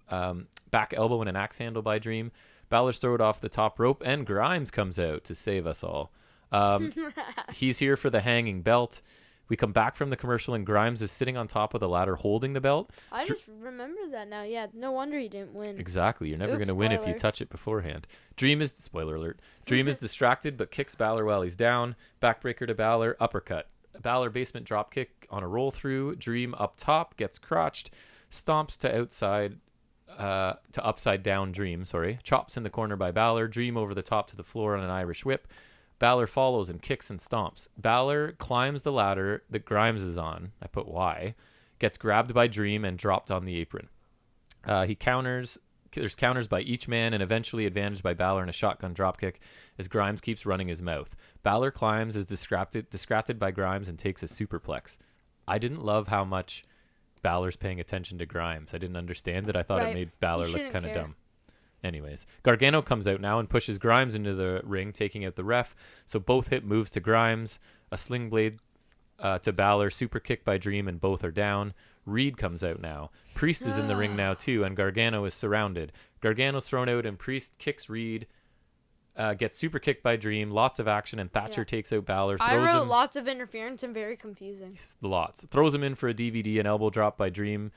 Back elbow and an axe handle by Dream. Balor's thrown off the top rope, and Grimes comes out to save us all. He's here for the hanging belt. We come back from the commercial, and Grimes is sitting on top of the ladder holding the belt. I just remembered that now. Yeah, no wonder he didn't win. Exactly. You're never going to win if you touch it beforehand. Spoiler alert. Dream is distracted, but kicks Balor while he's down. Backbreaker to Balor, uppercut. Balor basement drop kick on a roll through. Dream up top, gets crotched, stomps to upside down Dream, chops in the corner by Balor. Dream over the top to the floor on an Irish whip. Balor follows and kicks and stomps. Balor climbs the ladder that Grimes is on. I put Y. Gets grabbed by Dream and dropped on the apron. He counters. There's counters by each man and eventually advantaged by Balor in a shotgun dropkick as Grimes keeps running his mouth. Balor climbs, is distracted by Grimes, and takes a superplex. I didn't love how much Balor's paying attention to Grimes. I didn't understand it. I thought it made Balor look kind of dumb. Anyways, Gargano comes out now and pushes Grimes into the ring, taking out the ref. So both hit moves to Grimes, a sling blade to Balor, super kick by Dream, and both are down. Reed comes out now. Priest is in the ring now too, and Gargano is surrounded. Gargano's thrown out, and Priest kicks Reed. Gets super kicked by Dream. Lots of action, and Thatcher takes out Balor. I wrote lots of interference and very confusing. Lots. Throws him in for a DVD, an elbow drop by Dream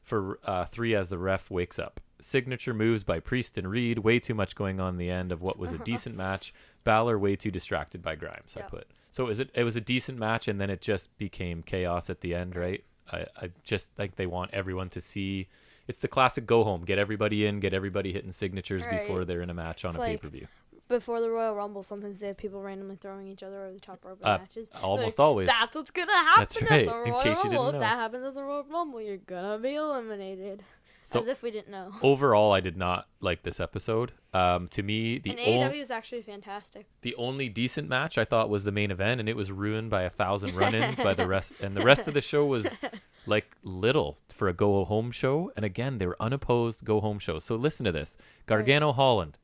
for 3 as the ref wakes up. Signature moves by Priest and Reed. Way too much going on in the end of what was a decent match. Balor way too distracted by Grimes, I put. So it was a decent match, and then it just became chaos at the end, right? I just think they want everyone to see. It's the classic go home. Get everybody in, get everybody hitting signatures before they're in a match on a pay-per-view. Before the Royal Rumble, sometimes they have people randomly throwing each other over the top rope in matches. Almost always. That's what's going to happen That's right. at the Royal In case you Rumble. didn't know. If that happens at the Royal Rumble, you're going to be eliminated. So, as if we didn't know. Overall, I did not like this episode. To me, AEW is actually fantastic. The only decent match I thought was the main event, and it was ruined by 1,000 run-ins by the rest. And the rest of the show was like little for a go-home show. And again, they were unopposed go-home shows. So listen to this. Gargano Holland,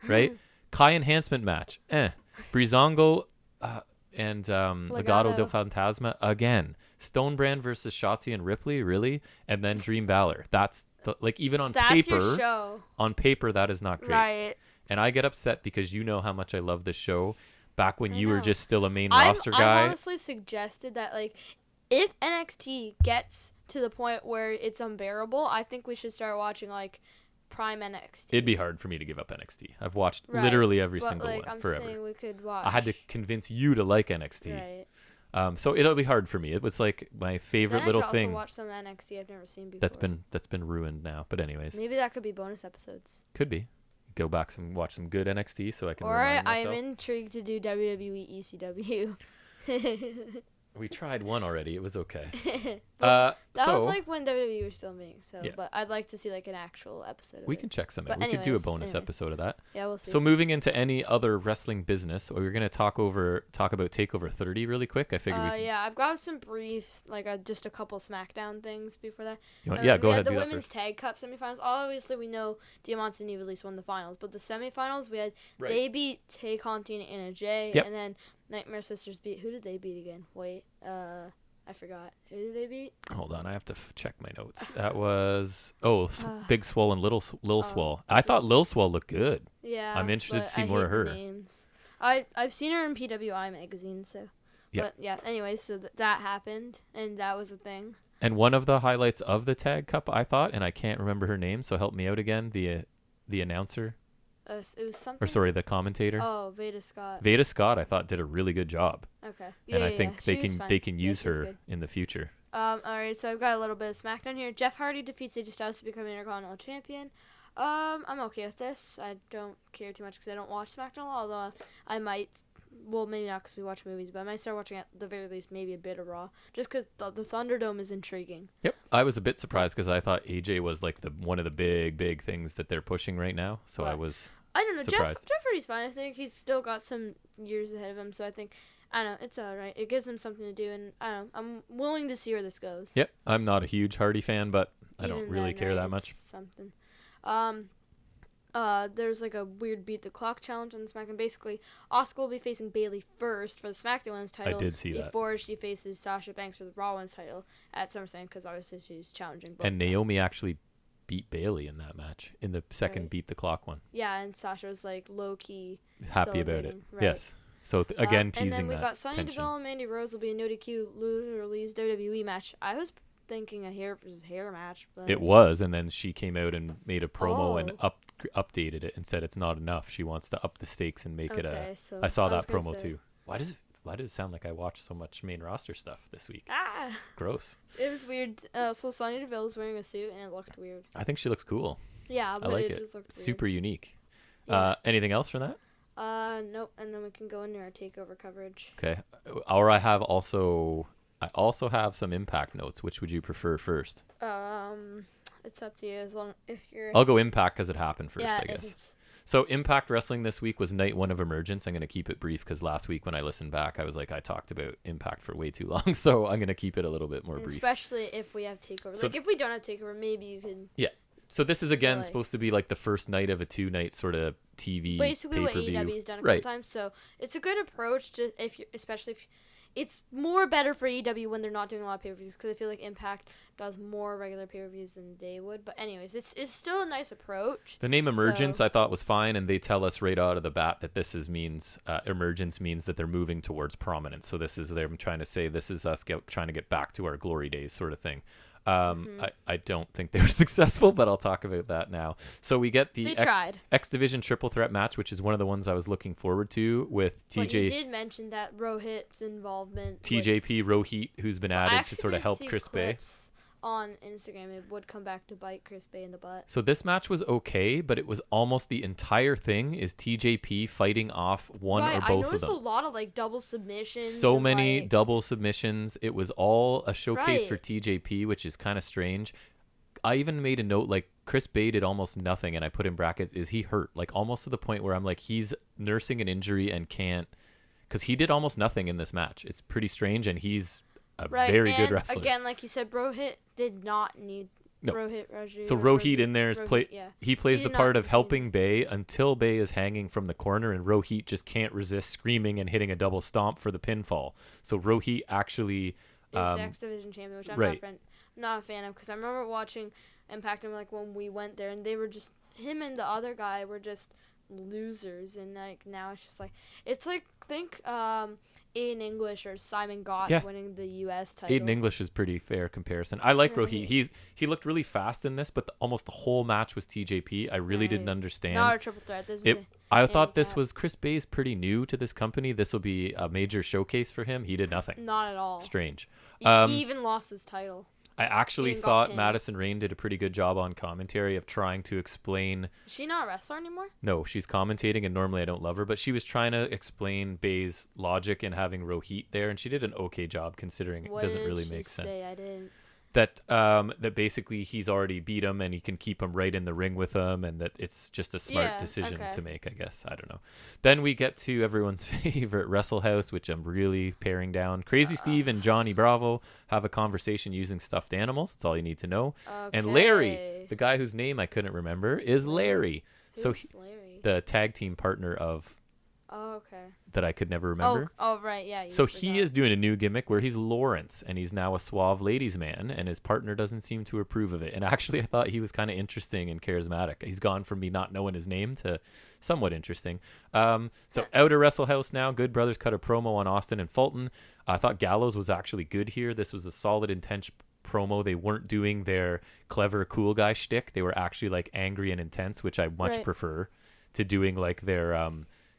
right? Kai enhancement match, Breezango and Legado del Fantasma again. Stonebrand versus Shotzi and Ripley, really? And then Dream Balor. That's even on paper. Your show. On paper, that is not great. Right. And I get upset because you know how much I love this show. Back when you were just still a main roster guy. I honestly suggested that if NXT gets to the point where it's unbearable, I think we should start watching Prime NXT. It'd be hard for me to give up NXT. I've watched literally every single one I'm forever. saying we could watch. I had to convince you to like NXT. Right. So it'll be hard for me. It was like my favorite Then little I could thing. also watch some NXT I've never seen before. That's been ruined now. But anyways, Maybe that could be bonus episodes. could be. Go back and watch some good NXT so I can Or remind I'm myself. intrigued to do WWE ECW. We tried one already. It was okay. That so was like when WWE was filming. So, Yeah. but I'd like to see like an actual episode. Of we it. can check some But out. We could do a anyways, bonus episode of that. Yeah, we'll see. So moving into any other wrestling business, we're gonna talk about Takeover 30 really quick. I figured we can. Yeah, I've got some brief, like just a couple SmackDown things before that. Yeah, go we ahead. had the Do that Women's first. Tag Cup semifinals. Obviously, we know Diamante and Eva Lise won the finals, but the semifinals we had Right. they beat Tay Conti and Anna Jay, Yep. and then Nightmare Sisters beat. Who did they beat again? Wait, I forgot. Who did they beat? Hold on, I have to check my notes. That was Big Swole and Lil Swole. I okay. thought Lil Swole looked good. Yeah, I'm interested to but see I more hate of the her. Names. I've seen her in PWI magazine, so. Yep. But yeah, anyways, so that happened, and that was a thing. And one of the highlights of the Tag Cup, I thought, and I can't remember her name, so help me out again. The announcer, It was something. or sorry, the commentator. Oh, Veda Scott. Veda Scott, I thought did a really good job, Okay. and I think She was fine. they can Yeah, use she was her good. in the future. Alright, so I've got a little bit of SmackDown here. Jeff Hardy defeats AJ Styles to become Intercontinental Champion. I'm okay with this. I don't care too much because I don't watch SmackDown, although I might. Well, maybe not because we watch movies, but I might start watching at the very least maybe a bit of Raw, just because the Thunderdome is intriguing. Yep, I was a bit surprised because I thought AJ was like one of the big things that they're pushing right now. So Right. I was. I don't know. Surprised. Jeff Hardy's fine. I think he's still got some years ahead of him, so I think. I don't know. It's all right. It gives him something to do, and I don't know. I'm willing to see where this goes. Yep, I'm not a huge Hardy fan, but I Even don't really then, care right, that it's much. Something. There's like a weird beat the clock challenge on SmackDown. Basically, Asuka will be facing Bayley first for the SmackDown Women's title. I did see that. Before she faces Sasha Banks for the Raw Women's title at SummerSlam, because obviously she's challenging both. And Naomi actually beat Bayley in that match in the second Right. beat the clock one. Yeah, and Sasha was like low key Happy about it. celebrating, right. Yes. So again, and teasing then we that got Sonya tension. Deville and Mandy Rose will be a no DQ loser leaves WWE match. I was thinking a hair versus hair match, but It was, and then she came out and made a promo and Oh. updated it and said it's not enough. She wants to up the stakes and make it a. okay. So I saw was that gonna promo say- too. Why does it sound like I watched so much main roster stuff this week? Ah, Gross. it was weird. So Sonya Deville was wearing a suit and it looked weird. I think she looks cool. Yeah, but like it it. just looked weird. Super unique. Yeah. Anything else from that? Nope. And then we can go into our takeover coverage. Okay. Or I also have some Impact notes. Which would you prefer first? It's up to you. As long if you're. I'll go Impact because it happened first, yeah, I if guess. it's- So Impact Wrestling this week was night one of Emergence. I'm going to keep it brief because last week when I listened back, I was like, I talked about Impact for way too long. So I'm going to keep it a little bit more brief. Especially if we have takeover. So Like if we don't have takeover, maybe you can. So this is again like- supposed to be like the first night of a 2-night sort of TV Basically, what pay-per-view. AEW has done a couple Right. times. So it's a good approach to especially if. It's more better for AEW when they're not doing a lot of pay-per-views because I feel like Impact does more regular pay-per-views than they would. But anyways, it's still a nice approach. The name Emergence So- I thought was fine, and they tell us right out of the bat that Emergence means that they're moving towards prominence. So they're trying to say this is us trying to get back to our glory days sort of thing. I don't think they were successful, but I'll talk about that now. So we get They the tried. X Division triple threat match, which is one of the ones I was looking forward to with But you TJ, did mention that Rohit's involvement. TJP Rohit, who's been I added to actually sort of did help see Chris Bay. clips on Instagram. It would come back to bite Chris Bay in the butt. So this match was okay, but it was almost the entire thing is TJP fighting off one Right, or I both of noticed them. a lot of like double submissions. So and, many like, double submissions. It was all a showcase for Right. TJP, which is kind of strange. I even made a note like Chris Bay did almost nothing, and I put in brackets, is he hurt? Like almost to the point where I'm like, he's nursing an injury and can't, because he did almost nothing in this match. It's pretty strange, and he's a right, very good and wrestler. Again, like you said, Rohit did not need No. Rohit Raju. So or Rohit in there is Rohit, yeah. he plays He the did part not of helping Bay until Bay is hanging from the corner, and Rohit just can't resist screaming and hitting a double stomp for the pinfall. So Rohit actually Is the X Division champion, which I'm right. not a fan of because I remember watching Impact and like when we went there and they were just him and the other guy were just losers and like now it's just like it's like think Aiden English or Simon Gotch winning the U.S. title. Aiden English is pretty fair comparison. I like Rohit. He looked really fast in this, but almost the whole match was TJP. I really didn't understand. Not a triple threat. I thought this was Chris Bay's pretty new to this company. This will be a major showcase for him. He did nothing. Not at all. Strange. He even lost his title. I actually thought Madison Rayne did a pretty good job on commentary of trying to explain. Is she not a wrestler anymore? No, she's commentating, and normally I don't love her, but she was trying to explain Bay's logic in having Rohit there, and she did an okay job considering it doesn't really make sense. I didn't. That basically he's already beat him and he can keep him right in the ring with him, and that it's just a smart decision to make, I guess. I don't know. Then we get to everyone's favorite Wrestle House, which I'm really paring down. Crazy Steve and Johnny Bravo have a conversation using stuffed animals. That's all you need to know. Okay. And Larry, the guy whose name I couldn't remember, is Larry. Larry? The tag team partner of that I could never remember. Oh, right, yeah. So he is doing a new gimmick where he's Lawrence, and he's now a suave ladies man, and his partner doesn't seem to approve of it. And actually, I thought he was kind of interesting and charismatic. He's gone from me not knowing his name to somewhat interesting. So out of Wrestle House now, Good Brothers cut a promo on Austin and Fulton. I thought Gallows was actually good here. This was a solid, intense promo. They weren't doing their clever, cool guy shtick. They were actually like angry and intense, which I much prefer to doing like their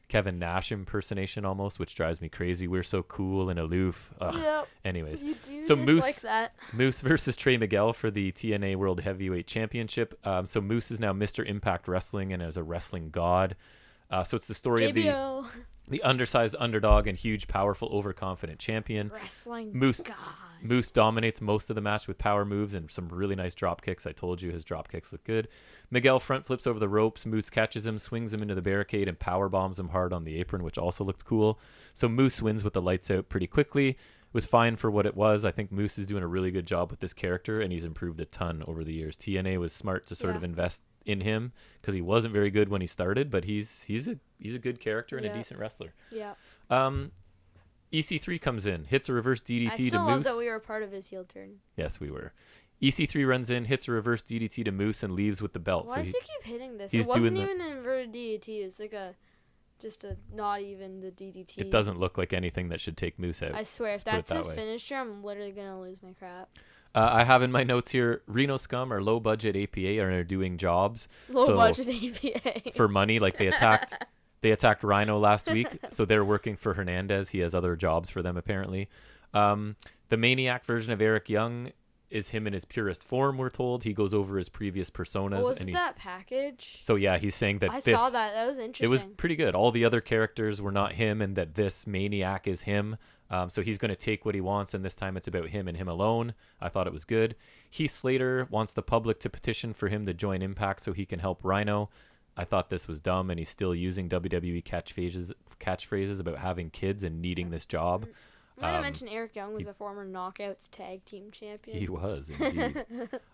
Kevin Nash impersonation almost, which drives me crazy. We're so cool and aloof. Yep. Anyways, so Moose versus Trey Miguel for the TNA World Heavyweight Championship. So Moose is now Mr. Impact Wrestling and is a wrestling god. So it's the story of the undersized underdog and huge, powerful, overconfident champion. Wrestling god. Moose dominates most of the match with power moves and some really nice drop kicks. I told you his drop kicks look good. Miguel front flips over the ropes. Moose catches him, swings him into the barricade, and power bombs him hard on the apron, which also looked cool. So Moose wins with the lights out pretty quickly. It was fine for what it was. I think Moose is doing a really good job with this character, and he's improved a ton over the years. TNA was smart to sort of invest in him because he wasn't very good when he started, but he's a good character and a decent wrestler. Yeah. EC3 comes in, hits a reverse DDT to Moose. I still love that we were part of his heel turn. Yes, we were. EC3 runs in, hits a reverse DDT to Moose, and leaves with the belt. Why does he keep hitting this? It wasn't even an inverted DDT. It's like not even the DDT. It doesn't look like anything that should take Moose out. I swear, if that's his finisher, I'm literally going to lose my crap. I have in my notes here, Reno Scum or low-budget APA are doing jobs. Low-budget APA. For money, like they attacked Rhino last week, so they're working for Hernandez. He has other jobs for them, apparently. The Maniac version of Eric Young is him in his purest form, we're told. He goes over his previous personas. Was it that package? So, yeah, he's saying that I saw that. That was interesting. It was pretty good. All the other characters were not him, and that this Maniac is him. So he's going to take what he wants, and this time it's about him and him alone. I thought it was good. Heath Slater wants the public to petition for him to join Impact so he can help Rhino. I thought this was dumb, and he's still using WWE catchphrases about having kids and needing this job. I want to mention Eric Young was a former Knockouts tag team champion. He was, indeed.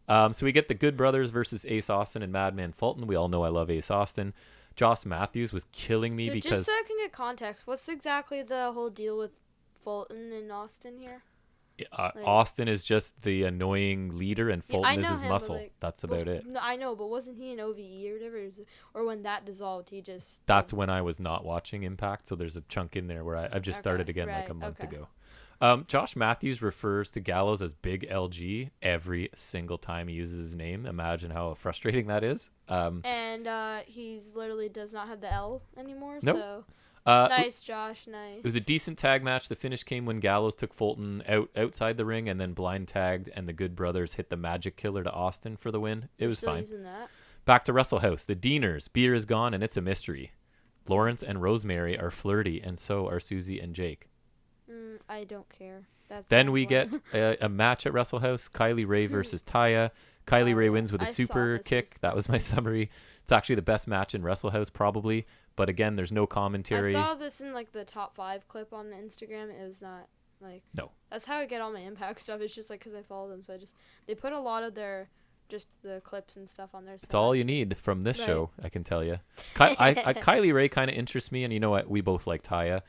So we get the Good Brothers versus Ace Austin and Madman Fulton. We all know I love Ace Austin. Joss Matthews was killing me because... Just so I can get context, what's exactly the whole deal with Fulton and Austin here? Austin is just the annoying leader, and Fulton is his muscle. That's about it. I know, but wasn't he in OVE or whatever? Or when that dissolved, he just... That's when I was not watching Impact, so there's a chunk in there where I've just started again like a month ago. Josh Matthews refers to Gallows as Big LG every single time he uses his name. Imagine how frustrating that is. And he's literally does not have the L anymore, nope. So... nice, Josh. Nice. It was a decent tag match. The finish came when Gallows took Fulton outside the ring and then blind tagged, and the Good Brothers hit the Magic Killer to Austin for the win. It was fine. Back to Wrestle House. The Deaners. Beer is gone, and it's a mystery. Lawrence and Rosemary are flirty, and so are Susie and Jake. I don't care. Then we get a match at Wrestle House. Kylie Ray versus Taya. Kylie Ray wins with a super kick. That was my summary. It's actually the best match in Wrestle House, probably. But again, there's no commentary. I saw this in like the top 5 clip on Instagram. It was not like... No. That's how I get all my Impact stuff. It's just like because I follow them. So they put a lot of their... just the clips and stuff on their site. It's all you need from this show, I can tell you. Kylie Ray kind of interests me, and you know what? We both like Taya.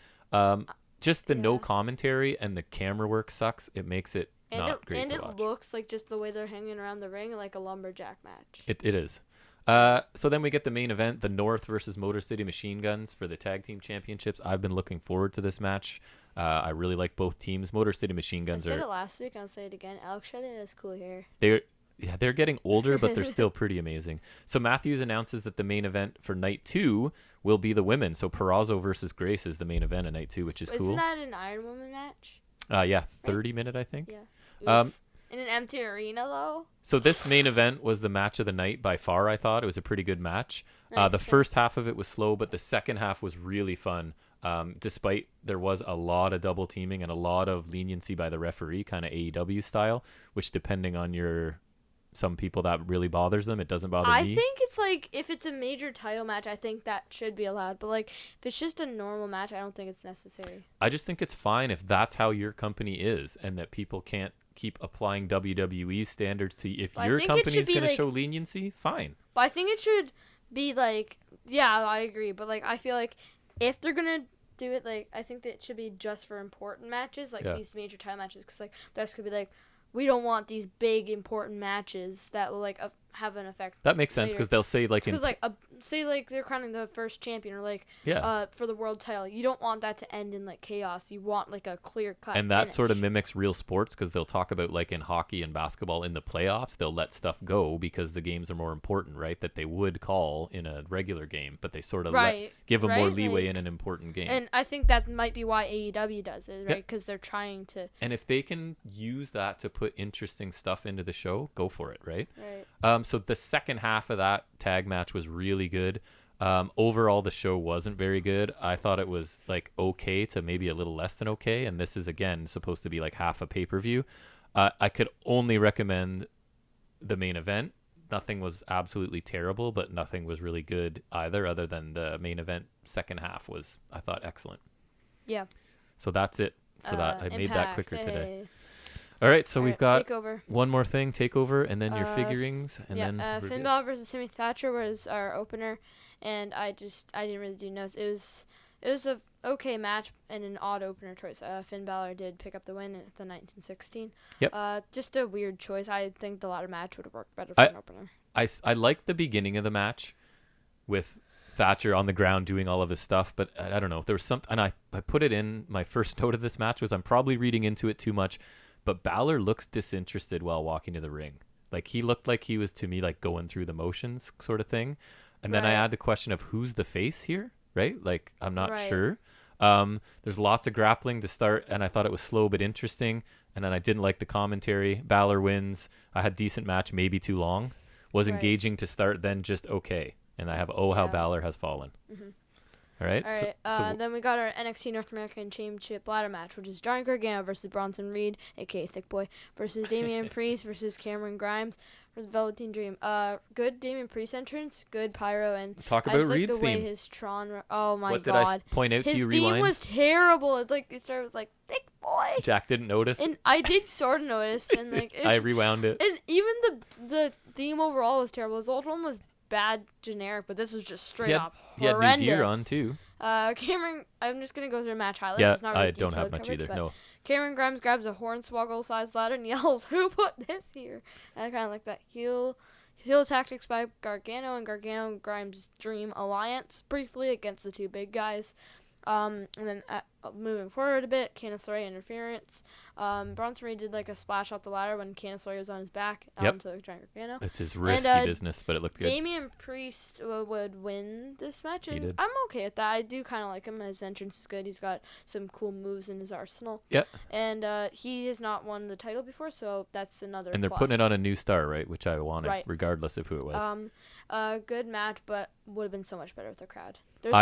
Just the no commentary and the camera work sucks. It makes it not great to watch. And it looks like just the way they're hanging around the ring like a lumberjack match. It is. So then we get the main event, the North versus Motor City Machine Guns for the Tag Team Championships. I've been looking forward to this match. I really like both teams. Motor City Machine Guns I said it last week. I'll say it again. Alex Shelley has cool hair. They're getting older, but they're still pretty amazing. So Matthews announces that the main event for night 2 will be the women. So Purrazzo versus Grace is the main event of night 2, which is cool. Isn't that an Iron Woman match? Yeah, 30-minute, I think. Yeah. In an empty arena, though. So this main event was the match of the night by far, I thought. It was a pretty good match. Nice, the first half of it was slow, but the second half was really fun. Despite there was a lot of double teaming and a lot of leniency by the referee, kind of AEW style, which depending on some people that really bothers them. It doesn't bother me. I think it's like, if it's a major title match, I think that should be allowed. But like, if it's just a normal match, I don't think it's necessary. I just think it's fine if that's how your company is and that people can't keep applying WWE standards to if your company is going to show leniency, fine. But I think it should be like, yeah, I agree. But like, I feel like if they're going to do it, like, I think that it should be just for important matches, like these major title matches. Because like, that could be like, we don't want these big important matches that will like have an effect. That makes sense because they'll say like say like they're crowning the first champion or like for the world title. You don't want that to end in like chaos. You want like a clear cut. And that sort of mimics real sports because they'll talk about like in hockey and basketball in the playoffs they'll let stuff go because the games are more important, right? That they would call in a regular game, but they sort of give them more leeway in an important game. And I think that might be why AEW does it, right? Because they're trying to. And if they can use that to put interesting stuff into the show, go for it, right? Right. So the second half of that tag match was really good. Overall, the show wasn't very good. I thought it was like okay to maybe a little less than okay. And this is, again, supposed to be like half a pay-per-view. I could only recommend the main event. Nothing was absolutely terrible, but nothing was really good either, other than the main event second half was, I thought, excellent. Yeah. So that's it for that. I made that quicker today. Hey. All right, so we've got Takeover. One more thing, Takeover, and then your figurings, and then Finn Balor versus Timmy Thatcher was our opener, and I didn't really do notes. It was a okay match and an odd opener choice. Finn Balor did pick up the win at the 1916. Yep. Just a weird choice. I think the ladder match would have worked better for an opener. I liked the beginning of the match with Thatcher on the ground doing all of his stuff, but I don't know. There was something, and I put it in my first note of this match was I'm probably reading into it too much. But Balor looks disinterested while walking to the ring. Like, he looked like he was, to me, like going through the motions sort of thing. And then I had the question of who's the face here, right? Like, I'm not sure. There's lots of grappling to start, and I thought it was slow but interesting. And then I didn't like the commentary. Balor wins. I had decent match, maybe too long. Was engaging to start, then just okay. And I have how Balor has fallen. Mm-hmm. All right. Then we got our NXT North American Championship ladder match, which is Johnny Gargano versus Bronson Reed, aka Thick Boy, versus Damian Priest versus Cameron Grimes versus Velveteen Dream. Good Damian Priest entrance, good pyro, and talk about Reed's the way theme. His Tron. Oh my what god! What did I point out to you? His theme was terrible. It started with like Thick Boy. Jack didn't notice. And I did sort of notice, and like I rewound it. And even the theme overall was terrible. His old one was bad generic, but this was just straight up horrendous. He had new gear on too. Cameron, I'm just gonna go through match highlights. Yeah, it's not really I don't have much coverage, either. No. Cameron Grimes grabs a hornswoggle-sized ladder and yells, "Who put this here?" And I kind of like that heel tactics by Gargano and Gargano and Grimes Dream Alliance briefly against the two big guys. And then moving forward a bit, Candice LeRae interference. Bronson Reed did like a splash off the ladder when Candice LeRae was on his back onto Giant Gargano. It's his risky business, but it looked good. Damian Priest would win this match, and I'm okay with that. I do kind of like him. His entrance is good. He's got some cool moves in his arsenal. Yeah. And he has not won the title before, so that's another And they're plus. putting it on a new star, right? Which I wanted, regardless of who it was. Good match, but would have been so much better with the crowd. There's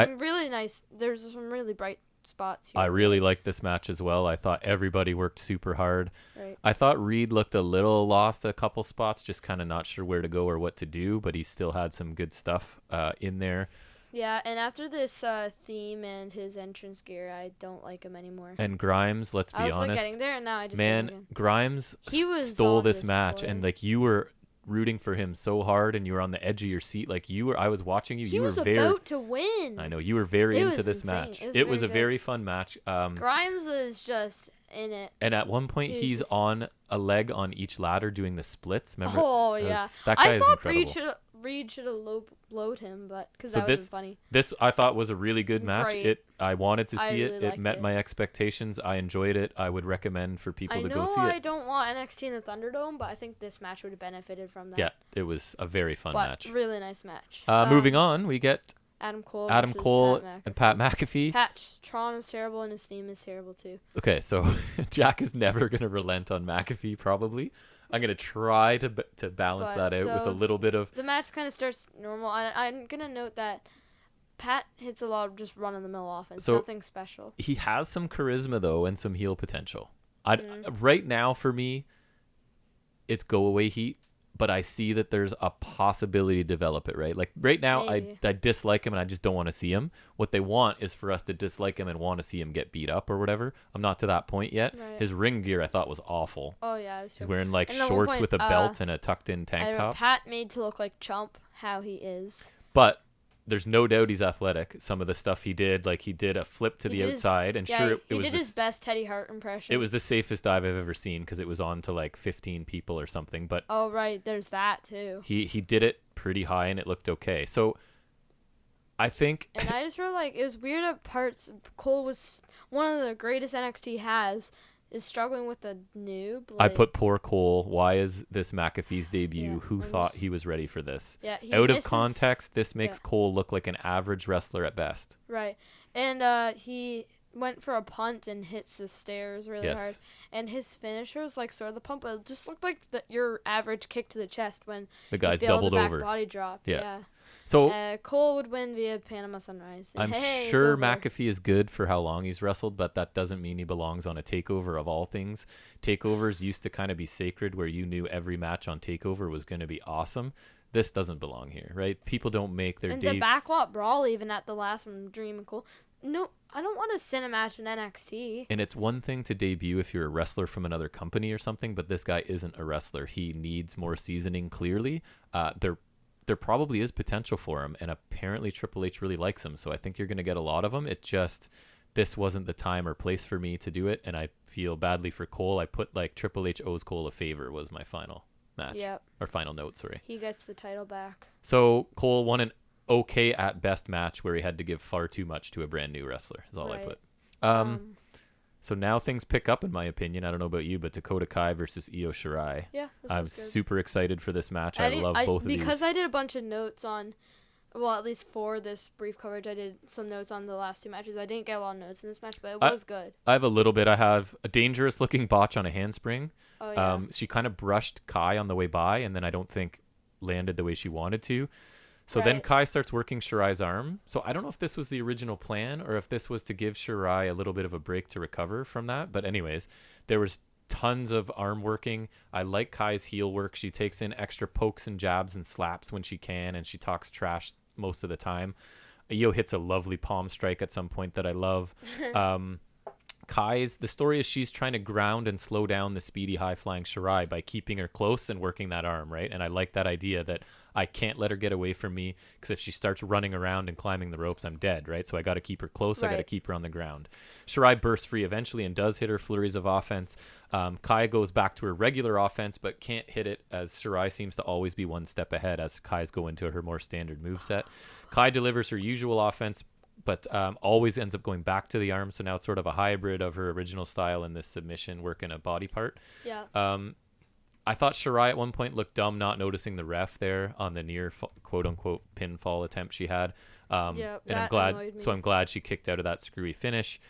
some really bright spots here. I really liked this match as well. I thought everybody worked super hard. Right. I thought Reed looked a little lost a couple spots, just kind of not sure where to go or what to do, but he still had some good stuff in there. Yeah, and after this theme and his entrance gear, I don't like him anymore. And Grimes, let's be honest. I was like getting there, and now I just Man, Grimes stole this match, and like you were rooting for him so hard, and you were on the edge of your seat. Like I was watching you. He was about to win. I know you were very into this match. It was a very fun match. Grimes was just in it. And at one point, he's on a leg on each ladder doing the splits. Remember? Oh yeah. That guy is incredible. Reed should have blowed him, but because So that would have been funny. This I thought was a really good match. Right. I wanted to see really it. It met my expectations. I enjoyed it. I would recommend for people to go see it. I don't want NXT in the Thunderdome, but I think this match would have benefited from that. Yeah, it was a very fun match. Really nice match. Moving on, we get Adam Cole and Pat McAfee. Tron is terrible, and his theme is terrible too. Okay, so Jack is never going to relent on McAfee, probably. I'm going to try to balance that out with a little bit of... The match kind of starts normal. I'm going to note that Pat hits a lot of just run-of-the-mill offense. So nothing special. He has some charisma, though, and some heel potential. Right now, for me, it's go-away heat, but I see that there's a possibility to develop it, right? Like, right now, I dislike him, and I just don't want to see him. What they want is for us to dislike him and want to see him get beat up or whatever. I'm not to that point yet. Right. His ring gear, I thought, was awful. Oh, yeah. He's wearing, like, shorts with a belt and a tucked-in tank top. Pat made to look like chump, how he is. But there's no doubt he's athletic. Some of the stuff he did, like he did a flip to the outside, and it was his best Teddy Hart impression. It was the safest dive I've ever seen because it was on to like 15 people or something. But oh right, there's that too. He did it pretty high and it looked okay. So I think. And I just felt like it was weird at parts. Cole was one of the greatest NXT has. Is struggling with the noob. I put poor Cole. Why is this McAfee's debut? Yeah, Who thought he was ready for this? Yeah, out of context, this makes Cole look like an average wrestler at best. Right. And he went for a punt and hits the stairs really hard. And his finisher was like sort of the pump, but it just looked like your average kick to the chest when the guy's doubled the back over. Body drop. Yeah. So Cole would win via Panama Sunrise. I'm sure McAfee is good for how long he's wrestled, but that doesn't mean he belongs on a takeover of all things. Takeovers used to kind of be sacred where you knew every match on takeover was going to be awesome. This doesn't belong here, right? People don't make their the backlot brawl even at the last one, Dream and Cole. No, I don't want to send a match in NXT. And it's one thing to debut if you're a wrestler from another company or something, but this guy isn't a wrestler. He needs more seasoning, clearly. There probably is potential for him, and apparently Triple H really likes him, so I think you're going to get a lot of them. It just, this wasn't the time or place for me to do it, and I feel badly for Cole. I put, like, Triple H owes Cole a favor was my final match. Yep. Or final note, sorry. He gets the title back. So Cole won an okay at best match where he had to give far too much to a brand new wrestler, is all I put. So now things pick up, in my opinion. I don't know about you, but Dakota Kai versus Io Shirai. Yeah, I'm super excited for this match. I love both of these. Because I did a bunch of notes on, well, at least for this brief coverage, I did some notes on the last two matches. I didn't get a lot of notes in this match, but it was good. I have a little bit. I have a dangerous-looking botch on a handspring. Oh, yeah. She kind of brushed Kai on the way by, and then I don't think landed the way she wanted to. So then Kai starts working Shirai's arm. So I don't know if this was the original plan or if this was to give Shirai a little bit of a break to recover from that. But anyways, there was tons of arm working. I like Kai's heel work. She takes in extra pokes and jabs and slaps when she can, and she talks trash most of the time. Io hits a lovely palm strike at some point that I love. The story is she's trying to ground and slow down the speedy, high-flying Shirai by keeping her close and working that arm, right? And I like that idea that I can't let her get away from me because if she starts running around and climbing the ropes, I'm dead, right? So I got to keep her close. I got to keep her on the ground. Shirai bursts free eventually and does hit her flurries of offense. Kai goes back to her regular offense but can't hit it as Shirai seems to always be one step ahead as Kai's go into her more standard moveset. Kai delivers her usual offense but always ends up going back to the arm. So now it's sort of a hybrid of her original style and this submission working a body part. Yeah. I thought Shirai at one point looked dumb not noticing the ref there on the near quote-unquote pinfall attempt she had. And I'm glad she kicked out of that screwy finish.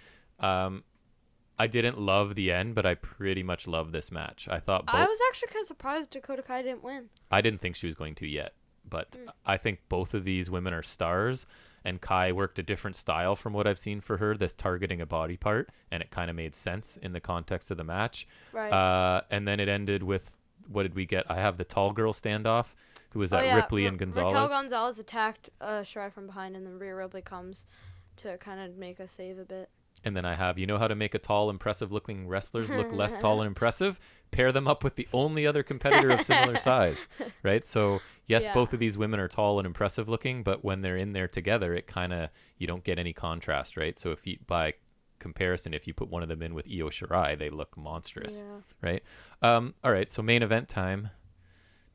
I didn't love the end, but I pretty much loved this match. I was actually kind of surprised Dakota Kai didn't win. I didn't think she was going to yet, but I think both of these women are stars. And Kai worked a different style from what I've seen for her, this targeting a body part, and it kind of made sense in the context of the match. Right. And then it ended with, what did we get? I have the tall girl standoff, who was Ripley and Gonzalez. Raquel Gonzalez attacked Shirai from behind, and then Rhea Ripley comes to kind of make a save a bit. And then I have, you know how to make a tall, impressive-looking wrestlers look less tall and impressive? Pair them up with the only other competitor of similar size, right? So, yes, both of these women are tall and impressive-looking, but when they're in there together, it kind of, you don't get any contrast, right? So, if you, by comparison, if you put one of them in with Io Shirai, they look monstrous, right? All right, so main event time.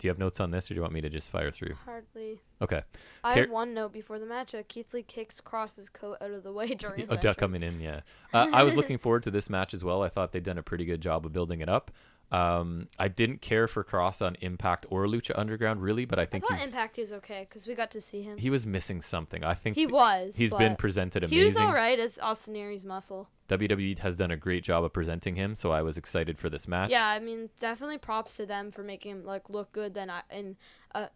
Do you have notes on this, or do you want me to just fire through? Hardly. Okay. I have one note before the match. Keith Lee kicks Cross's coat out of the way during his Odell coming in, yeah. I was looking forward to this match as well. I thought they'd done a pretty good job of building it up. I didn't care for Cross on Impact or Lucha Underground, really, but I think Impact he was okay because we got to see him. He was missing something. I think he's been presented amazing. He was all right as Austin Aries' muscle. WWE has done a great job of presenting him, so I was excited for this match. Yeah, I mean, definitely props to them for making him like look good.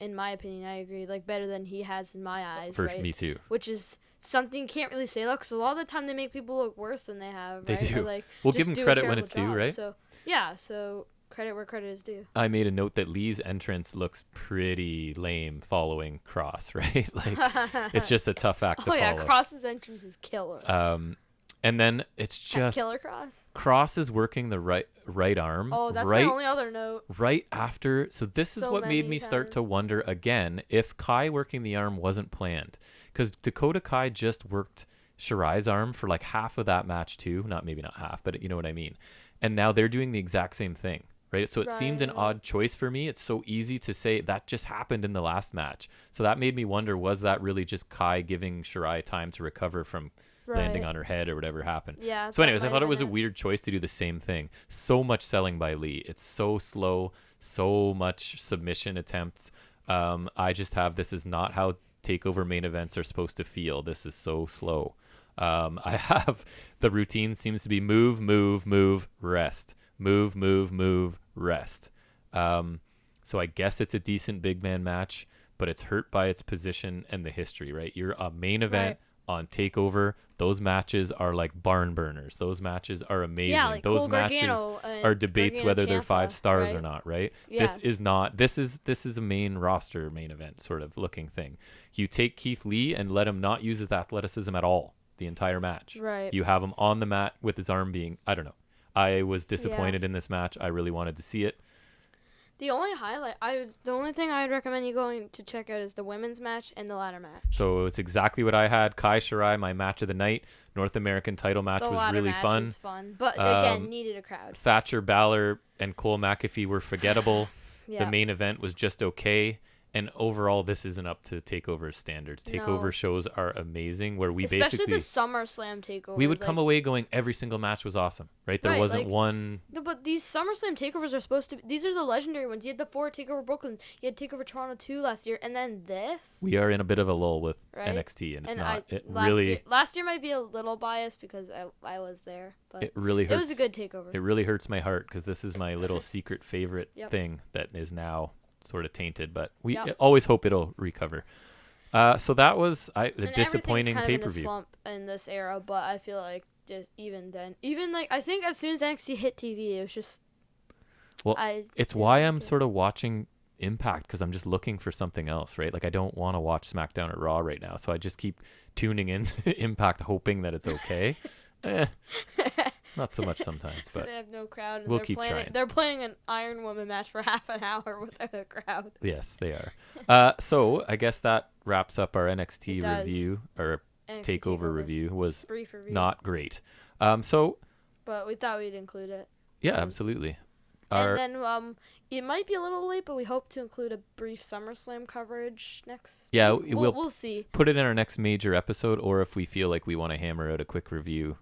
In my opinion, I agree, like better than he has in my eyes. For me too. Which is something you can't really say though, because a lot of the time they make people look worse than they have. Right? They do. Or, like, we'll give them credit when it's due, right? So yeah, so credit where credit is due. I made a note that Lee's entrance looks pretty lame following Cross, right? Like it's just a tough act to follow. Oh yeah, Cross's entrance is killer. And then it's just Killer Cross. Cross is working the right arm. Oh, that's my only other note. Right after, so this is what made me start to wonder again if Kai working the arm wasn't planned, because Dakota Kai just worked Shirai's arm for like half of that match too. Maybe not half, but you know what I mean. And now they're doing the exact same thing. Right? So it seemed an odd choice for me. It's so easy to say that just happened in the last match. So that made me wonder, was that really just Kai giving Shirai time to recover from landing on her head or whatever happened? Yeah. So anyways, I thought it was a weird choice to do the same thing. So much selling by Lee. It's so slow, so much submission attempts. I just have, this is not how takeover main events are supposed to feel. This is so slow. I have, the routine seems to be move, move, move, rest. Move, move, move, rest. So I guess it's a decent big man match, but it's hurt by its position and the history, right? You're a main event on TakeOver. Those matches are like barn burners. Those matches are amazing. Yeah, like those Cole matches are debates Gargano whether they're Ciampa, 5 stars right? or not, right? Yeah. This is not. This is a main roster main event sort of looking thing. You take Keith Lee and let him not use his athleticism at all the entire match. Right. You have him on the mat with his arm being, I don't know. I was disappointed in this match. I really wanted to see it. The only thing I'd recommend you going to check out is the women's match and the ladder match. So it's exactly what I had. Kai Shirai, my match of the night. North American title match was really fun. Was fun, but again, needed a crowd. Thatcher Balor and Cole McAfee were forgettable. Yeah. The main event was just okay. And overall, this isn't up to TakeOver's standards. TakeOver shows are amazing, where especially the SummerSlam TakeOver. We would come away going, every single match was awesome, right? There wasn't one. No, but these SummerSlam TakeOvers are supposed to be. These are the legendary ones. You had the 4 TakeOver Brooklyn. You had TakeOver Toronto 2 last year, and then this. We are in a bit of a lull with NXT, and it's not. Last year might be a little biased because I was there, but it really hurts. It was a good TakeOver. It really hurts my heart because this is my little secret favorite thing that is now sort of tainted, but we always hope it'll recover. So that was a disappointing pay-per-view. In a slump in this era, but I feel like just even like I think as soon as NXT hit TV, it was just. Well, it's why I'm sort of watching Impact, because I'm just looking for something else, right? Like I don't want to watch SmackDown or Raw right now, so I just keep tuning into Impact, hoping that it's okay. Not so much sometimes, but they have no crowd. And we'll keep trying. They're playing an Iron Woman match for half an hour without a crowd. Yes, they are. So I guess that wraps up our NXT review, or NXT TakeOver review. Was brief review. Not great. But we thought we'd include it. Yeah, absolutely. And then it might be a little late, but we hope to include a brief SummerSlam coverage next. Yeah, we'll see. Put it in our next major episode, or if we feel like we want to hammer out a quick review.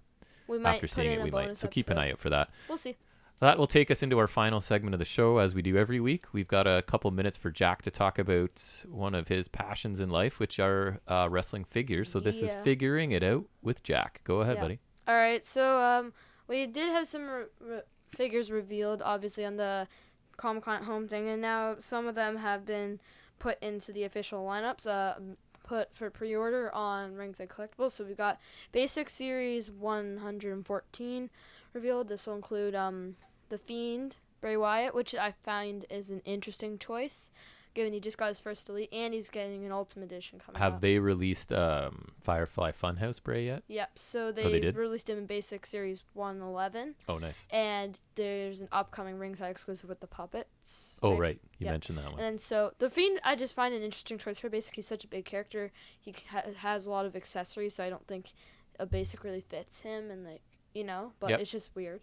After seeing it, we might. So keep an eye out for that. We'll see. That will take us into our final segment of the show, as we do every week. We've got a couple minutes for Jack to talk about one of his passions in life, which are wrestling figures. So this is Figuring It Out with Jack. Go ahead, buddy. All right. So we did have some figures revealed, obviously, on the Comic-Con at Home thing, and now some of them have been put into the official lineups. Put for pre-order on Ringside Collectibles. So we got Basic Series 114 revealed. This will include The Fiend, Bray Wyatt, which I find is an interesting choice, given he just got his first Elite, and he's getting an Ultimate Edition coming Have they released Firefly Funhouse Bray yet? Yep. So they released him in Basic Series 111. Oh, nice. And there's an upcoming Ringside exclusive with the puppets. Oh, right. You mentioned that one. And so The Fiend, I just find an interesting choice for Basic. He's such a big character. He has a lot of accessories, so I don't think a Basic really fits him, and but it's just weird.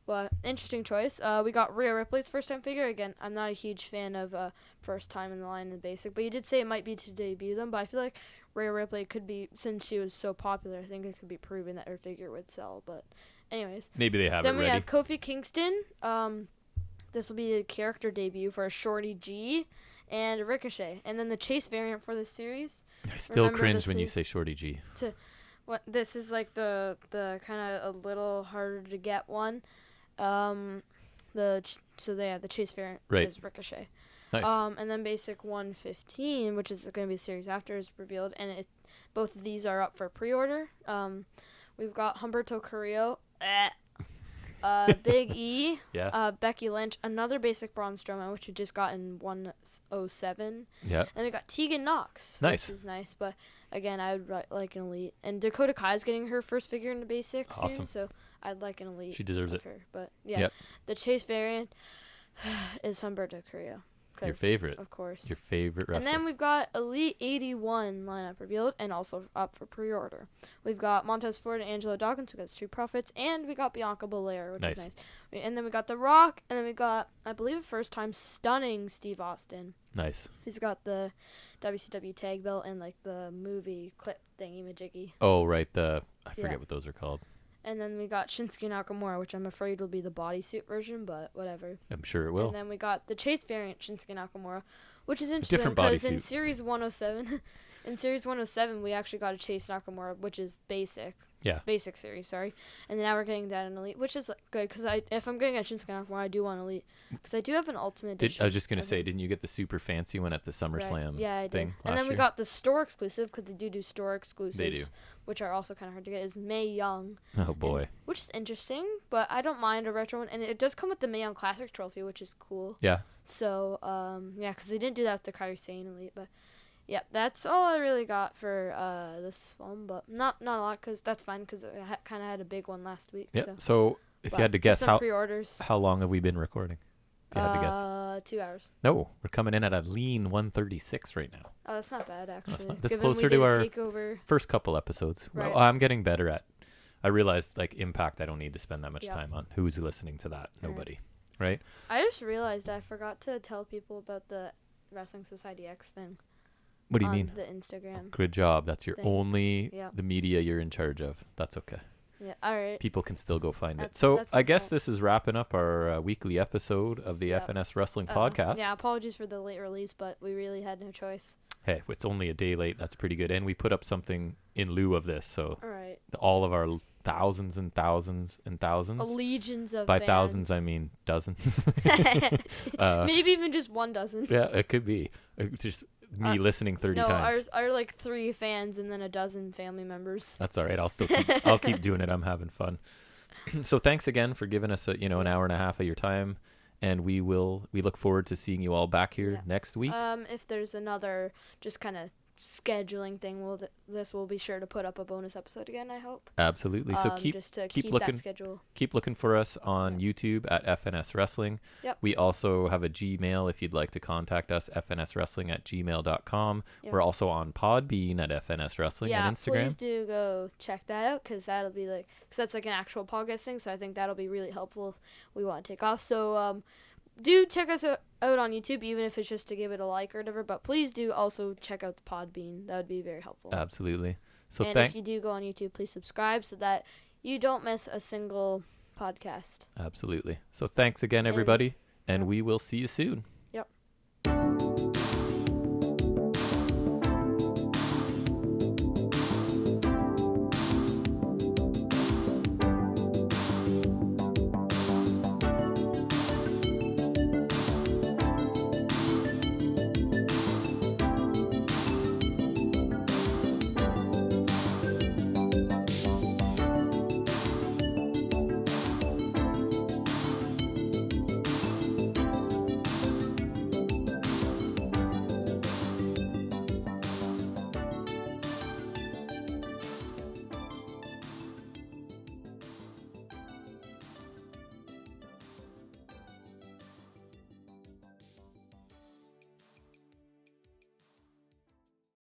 Well, interesting choice. We got Rhea Ripley's first time figure. Again, I'm not a huge fan of first time in the line in the basic, but you did say it might be to debut them. But I feel like Rhea Ripley could be, since she was so popular, I think it could be proven that her figure would sell. But anyways. Maybe they have it ready. Then we have Kofi Kingston. This will be a character debut for Shorty G and Ricochet. And then the Chase variant for this series. I still cringe when you say Shorty G. This is like the kind of a little harder to get one. The Chase variant is Ricochet. Nice. And then basic 115, which is going to be the series after, is revealed, and both of these are up for pre-order. We've got Humberto Carrillo, Big E, Becky Lynch, another basic Braun Strowman, which we just got in 107. Yeah. And we got Tegan Knox, which is nice, but again, I would like an elite. And Dakota Kai's getting her first figure in the basic series, so I'd like an elite. She deserves it. Her. But yeah, the Chase variant is Humberto Carrillo. Your favorite. Of course. Your favorite wrestler. And then we've got Elite 81 lineup revealed and also up for pre-order. We've got Montez Ford and Angelo Dawkins, who got Street Profits, and we got Bianca Belair, which is nice. And then we got The Rock, and then we got, I believe, first time stunning Steve Austin. Nice. He's got the WCW tag belt and like the movie clip thingy-majiggy. Oh, right. I forget what those are called. And then we got Shinsuke Nakamura, which I'm afraid will be the bodysuit version, but whatever. I'm sure it will. And then we got the Chase variant Shinsuke Nakamura, which is interesting because in Series 107, we actually got a Chase Nakamura, which is basic. Yeah. Basic series, sorry. And now we're getting that in Elite, which is good because if I'm getting a Shinsuke Nakamura, I do want Elite because I do have an Ultimate Edition. I was just going to say, didn't you get the super fancy one at the SummerSlam Yeah, I thing did. And then we got the store exclusive because they do store exclusives. They do. Which are also kind of hard to get, is Mae Young. Oh, boy. Which is interesting, but I don't mind a retro one. And it does come with the Mae Young Classic trophy, which is cool. Yeah. So, because they didn't do that with the Kairi Sane Elite. But, yeah, that's all I really got for this one. But not a lot, because that's fine, because I kind of had a big one last week. Yeah. So if you had to guess, how long have we been recording? If you had to guess. 2 hours. No, we're coming in at a lean 136 right now. Oh, that's not bad, actually. No, that's closer to our first couple episodes. Right. Well, I'm getting better at. I realized, like, Impact, I don't need to spend that much time on. Who's listening to that? Nobody. Right? I just realized I forgot to tell people about the Wrestling Society X thing. What do you mean? The Instagram. Good job. That's your only Yeah. the media you're in charge of. That's okay. Yeah, all right. People can still go find it. So I guess this is wrapping up our weekly episode of the FNS Wrestling Podcast. Yeah, apologies for the late release, but we really had no choice. Hey, it's only a day late. That's pretty good. And we put up something in lieu of this. So all of our thousands and thousands and thousands. Legions of By fans. Thousands, I mean dozens. Maybe even just 1 dozen. Yeah, it could be. It's just me listening 30 times. Our like 3 fans and then a dozen family members. That's all right. I'll keep doing it. I'm having fun. So thanks again for giving us an hour and a half of your time, and we look forward to seeing you all back here next week. If there's another just kind of scheduling thing, we'll be sure to put up a bonus episode again, I hope. Absolutely. So keep looking, that schedule. Keep looking for us on YouTube at FNS Wrestling. Yep. We also have a Gmail if you'd like to contact us, fnswrestling@gmail.com. Yep. We're also on Podbean at FNS Wrestling and Instagram. Please do go check that out because that's like an actual podcast thing. So I think that'll be really helpful if we want to take off. So do check us out on YouTube, even if it's just to give it a like or whatever. But please do also check out the Podbean. That would be very helpful. Absolutely. So if you do go on YouTube, please subscribe so that you don't miss a single podcast. Absolutely. So thanks again, everybody, and we will see you soon.